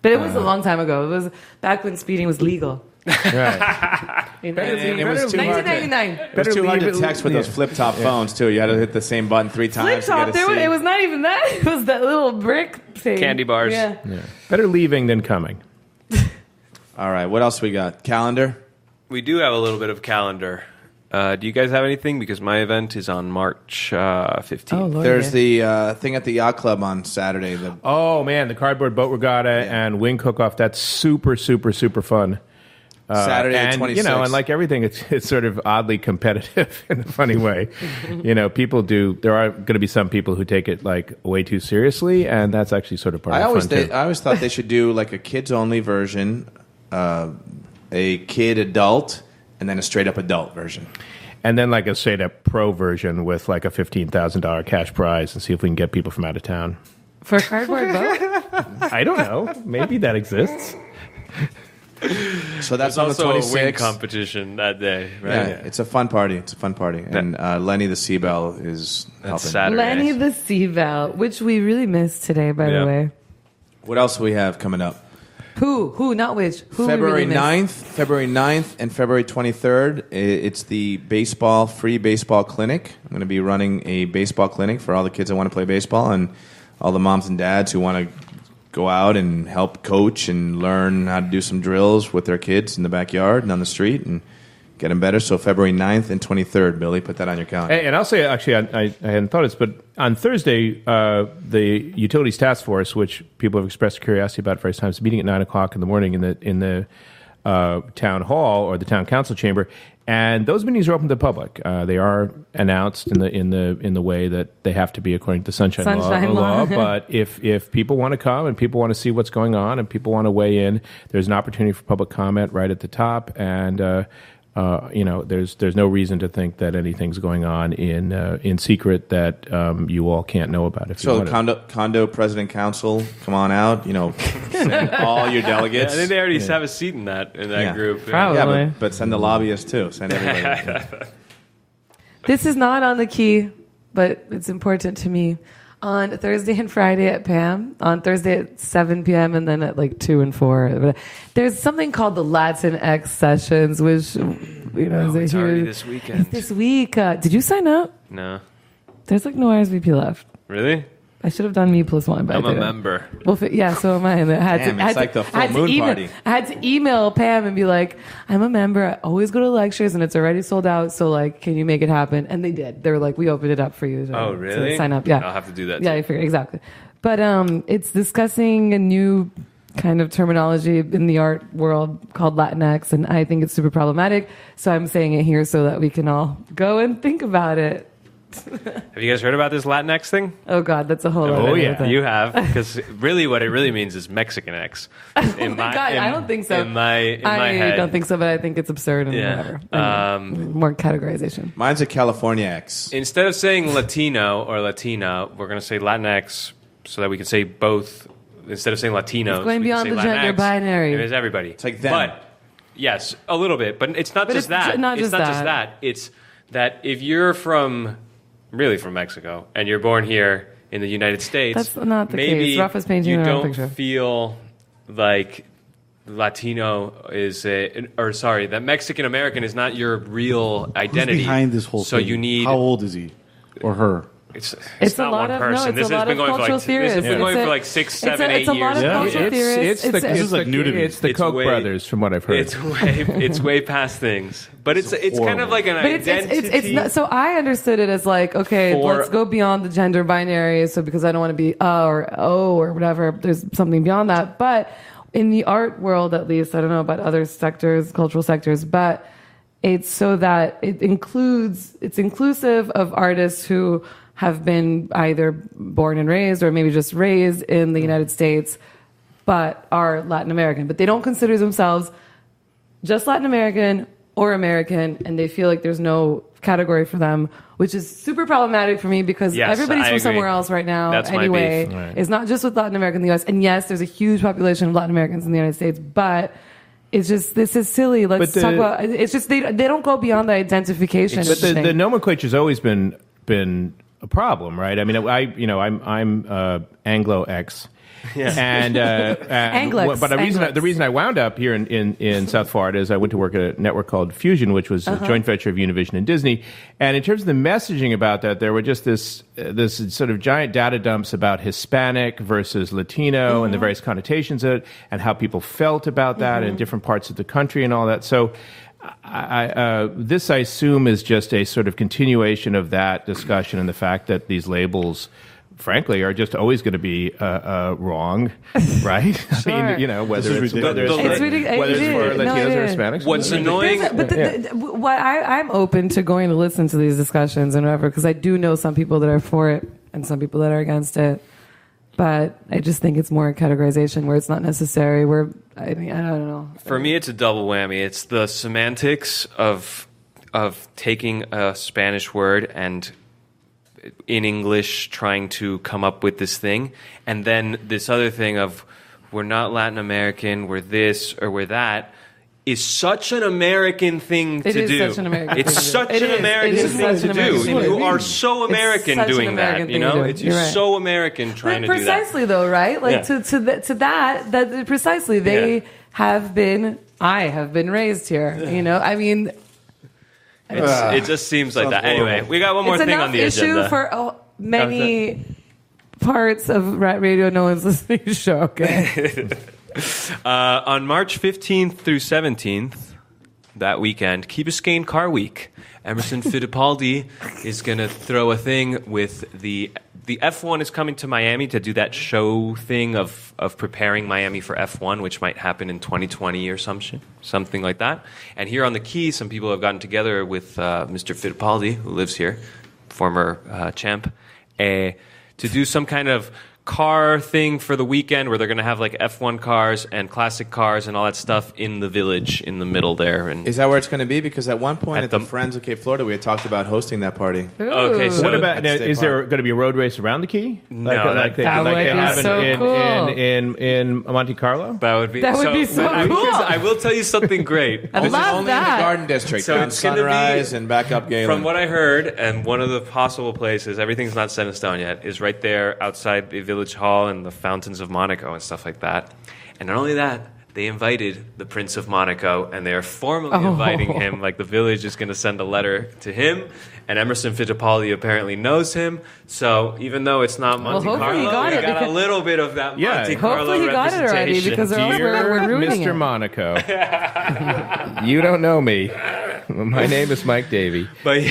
But it was a long time ago. It was back when speeding was legal. Right. It was too hard 1999. It was too hard to text with those flip-top phones, too. You had to hit the same button 3 times. Flip top. It was not even that. It was that little brick thing. Candy bars. Yeah. Better leaving than coming. All right, what else we got? Calendar? We do have a little bit of calendar. Do you guys have anything? Because my event is on March 15th. Oh, Lord, There's the thing at the yacht club on Saturday. Oh, man, the cardboard boat regatta and wing cook-off. That's super, super, super fun. Saturday and, 26th. And like everything, it's sort of oddly competitive in a funny way. People do. There are going to be some people who take it like way too seriously, and that's actually sort of part of the fun too. I always thought they should do like a kids-only version, a kid adult, and then a straight-up adult version. And then like a straight-up pro version with like a $15,000 cash prize, and see if we can get people from out of town. For a cardboard boat? I don't know. Maybe that exists. So that's There's on also the a 26th. wing competition that day, right? Yeah, it's a fun party. And Lenny the Seabell is helping. Saturday. Lenny the Seabell, which we really missed today, by the way. What else do we have coming up? Who, not which. Who February we really missed? 9th, February 9th, and February 23rd. It's the free baseball clinic. I'm going to be running a baseball clinic for all the kids that want to play baseball and all the moms and dads who want to go out and help coach and learn how to do some drills with their kids in the backyard and on the street and get them better. So February 9th and 23rd, Billy, put that on your calendar. And I'll say, actually, I hadn't thought of this, but on Thursday, the Utilities Task Force, which people have expressed curiosity about for various times, is meeting at 9 o'clock in the morning in the town hall or the town council chamber, and those meetings are open to the public. They are announced in the way that they have to be according to the Sunshine Law. But if people want to come and people want to see what's going on and people want to weigh in, there's an opportunity for public comment right at the top, and there's no reason to think that anything's going on in secret that you all can't know about. If So you the condo president council, come on out. Send all your delegates. I think they already have a seat in that group. Probably. Yeah, but send the lobbyists too. Send everybody. This is not on the Key, but it's important to me. On Thursday and Friday at Pam, on Thursday at 7 p.m. and then at like 2 and 4. There's something called the Latinx sessions, which, It's already this weekend. It's this week. Did you sign up? No. There's like no RSVP left. Really? I should have done me plus one, but I'm I a didn't. member. Well, yeah, so am I. And It's like the full moon party. I had to email Pam and be like, I'm a member. I always go to lectures and it's already sold out. So like, can you make it happen? And they did. They were like, we opened it up for you. Oh, really? To sign up. Yeah. I'll have to do that. Yeah, too. I figured exactly. But it's discussing a new kind of terminology in the art world called Latinx, and I think it's super problematic. So I'm saying it here so that we can all go and think about it. Have you guys heard about this Latinx thing? Oh God, that's a whole other thing. You have, because really what it really means is Mexican X. I don't think so. In my head. I don't think so, but I think it's absurd and Yeah. whatever. More categorization. Mine's a California X. Instead of saying Latino or Latina, we're going to say Latinx so that we can say both. Instead of saying Latinos, It's going we can beyond say the gender Latinx. binary. It is everybody. It's like them. But, yes, a little bit. But it's not But just it's that. not It's just not that. just that. It's that if you're really from Mexico, and you're born here in the United States, That's not the maybe case. Rafa's painting you their own don't picture. feel like Latino is that Mexican American is not your real identity. Who's behind this whole so thing? You need. How old is he or her? It's a not lot one of person. This has been going for like 6, 7, 8 years. It's a lot of cultural theorists. It's the Koch brothers, from what I've heard. It's way past things, but it's kind of like an identity. It's not, so I understood it as like, okay, let's go beyond the gender binary. So because I don't want to be or O or whatever, there's something beyond that. But in the art world, at least, I don't know about other sectors, cultural sectors, but it's so that it's inclusive of artists who have been either born and raised or maybe just raised in the United States, but are Latin American. But they don't consider themselves just Latin American or American, and they feel like there's no category for them, which is super problematic for me because everybody's from somewhere else right now. That's anyway. my beef. Right. It's not just with Latin America in the U.S. And yes, there's a huge population of Latin Americans in the United States, but it's just, this is silly. Let's talk about, it's just, they don't go beyond the identification. But the nomenclature's always been a problem, right? I mean, I'm Anglo-X. Yeah. And but the reason I wound up here in South Florida is I went to work at a network called Fusion, which was a joint venture of Univision and Disney. And in terms of the messaging about that, there were just this sort of giant data dumps about Hispanic versus Latino and the various connotations of it, and how people felt about that in different parts of the country and all that. So this, I assume, is just a sort of continuation of that discussion and the fact that these labels, frankly, are just always going to be wrong, right? Sure. I mean, whether it's for Latinos or Hispanics. What's annoying? What I'm open to going to listen to these discussions and whatever, because I do know some people that are for it and some people that are against it. But I just think it's more a categorization where it's not necessary. I don't know. For me, it's a double whammy. It's the semantics of taking a Spanish word and in English trying to come up with this thing, and then this other thing of we're not Latin American, we're this or we're that, is such an American thing to do. It is such an American thing to do. It's such an American thing to do. You are so American doing that, you know? It's so American trying to do that. Precisely, though, right? Like, to that, precisely, I have been raised here, you know? I mean... it just seems like that. Anyway, we got one more thing on the agenda. It's an issue for many parts of Rat Radio No One's Listening to show, okay? On March 15th through 17th, that weekend, Key Biscayne Car Week, Emerson Fittipaldi is going to throw a thing with the F1 is coming to Miami to do that show thing of preparing Miami for F1, which might happen in 2020 or something like that. And here on the Key, some people have gotten together with Mr. Fittipaldi, who lives here, former champ, to do some kind of car thing for the weekend where they're going to have like F1 cars and classic cars and all that stuff in the village in the middle there. And is that where it's going to be? Because at one point at the Friends of Cape Florida, we had talked about hosting that party. Ooh. Okay, so what about now, is there going to be a road race around the Key? No, like they have cool. in Monte Carlo? That would be so cool. I will tell you something great. I love only that. in the Garden District, So on it's gonna Sunrise and back up Galen. From what I heard, and one of the possible places, everything's not set in stone yet, is right there outside the Village Hall and the Fountains of Monaco and stuff like that. And not only that, they invited the Prince of Monaco, and they are formally inviting him. Like, the village is going to send a letter to him, and Emerson Fittipaldi apparently knows him. So even though it's not Monte Carlo, we got a little bit of that Monte Carlo hopefully he got it already, because we're ruining Mr. it. Monaco. You don't know me. My name is Mike Davey. But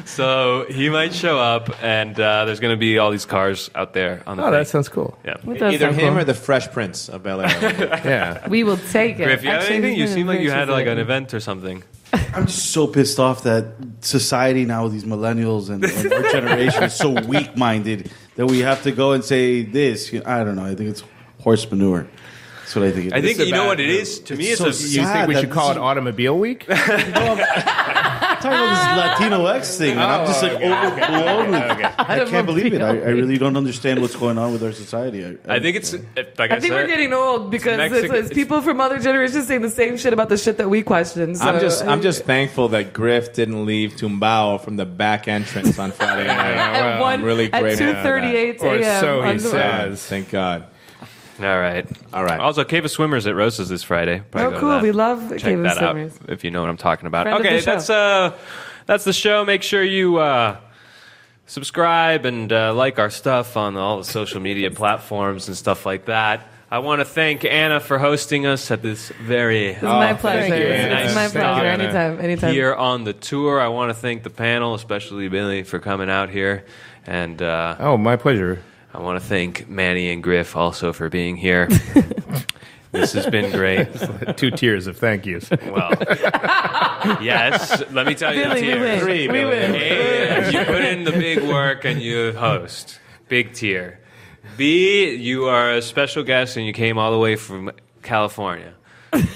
so he might show up, and there's going to be all these cars out there on the thing. That sounds cool. Yeah. Either him or the Fresh Prince of Bel-Air. Yeah. We will take it. Griff, you have Actually, anything? You seem like you had like an event. event or something. I'm just so pissed off that society now, these millennials and our generation is so weak-minded that we have to go and say this. I don't know. I think it's horse manure. That's what I think. I think you know what it is. To me, it's so a. You think we should call it Automobile Week? talking about this Latino X thing, and I'm just like overblown with it. I can't believe it. I really don't understand what's going on with our society. I think it's like I think we're getting old because it's people from other generations saying the same shit about the shit that we question. So, I'm just thankful that Griff didn't leave Tumbao from the back entrance on Friday night. I'm really grateful at 2:38 a.m. Or so he says. Thank God. All right. Also, Cave of Swimmers at Rosa's this Friday. Probably cool. We love Check Cave of that out Swimmers. if you know what I'm talking about. Friend of Okay, the show. that's the show. Make sure you subscribe and like our stuff on all the social media platforms and stuff like that. I want to thank Anna for hosting us at this very It's my pleasure. It's my stop pleasure. Anytime. here on the tour. I want to thank the panel, especially Billy, for coming out here. And my pleasure. I want to thank Manny and Griff also for being here. This has been great. 2 tiers of thank yous. Well, yes. Let me tell you the Billy, we tiers. win. 3, We win. A, you put in the big work and you host. Big tier. B, you are a special guest and you came all the way from California.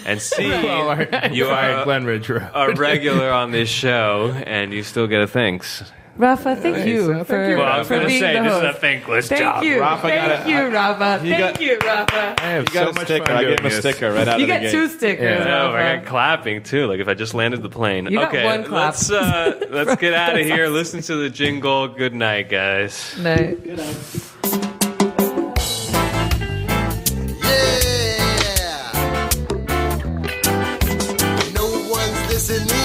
And C, you are Glenridge Road. a regular on this show and you still get a thanks. Rafa, thank you for Well, I was going to being say, the this is host. a thankless Thank job. you. Rafa Thank you, Rafa. Thank you, Rafa. I have You got so a much sticker. fun I doing gave him a this. sticker right out You of the get gate. 2 stickers. Yeah. No, I Rafa. got clapping too. Like if I just landed the plane. You got okay, one clap. let's get out of here. Listen to the jingle. Good night, guys. Night. Yeah. No one's listening.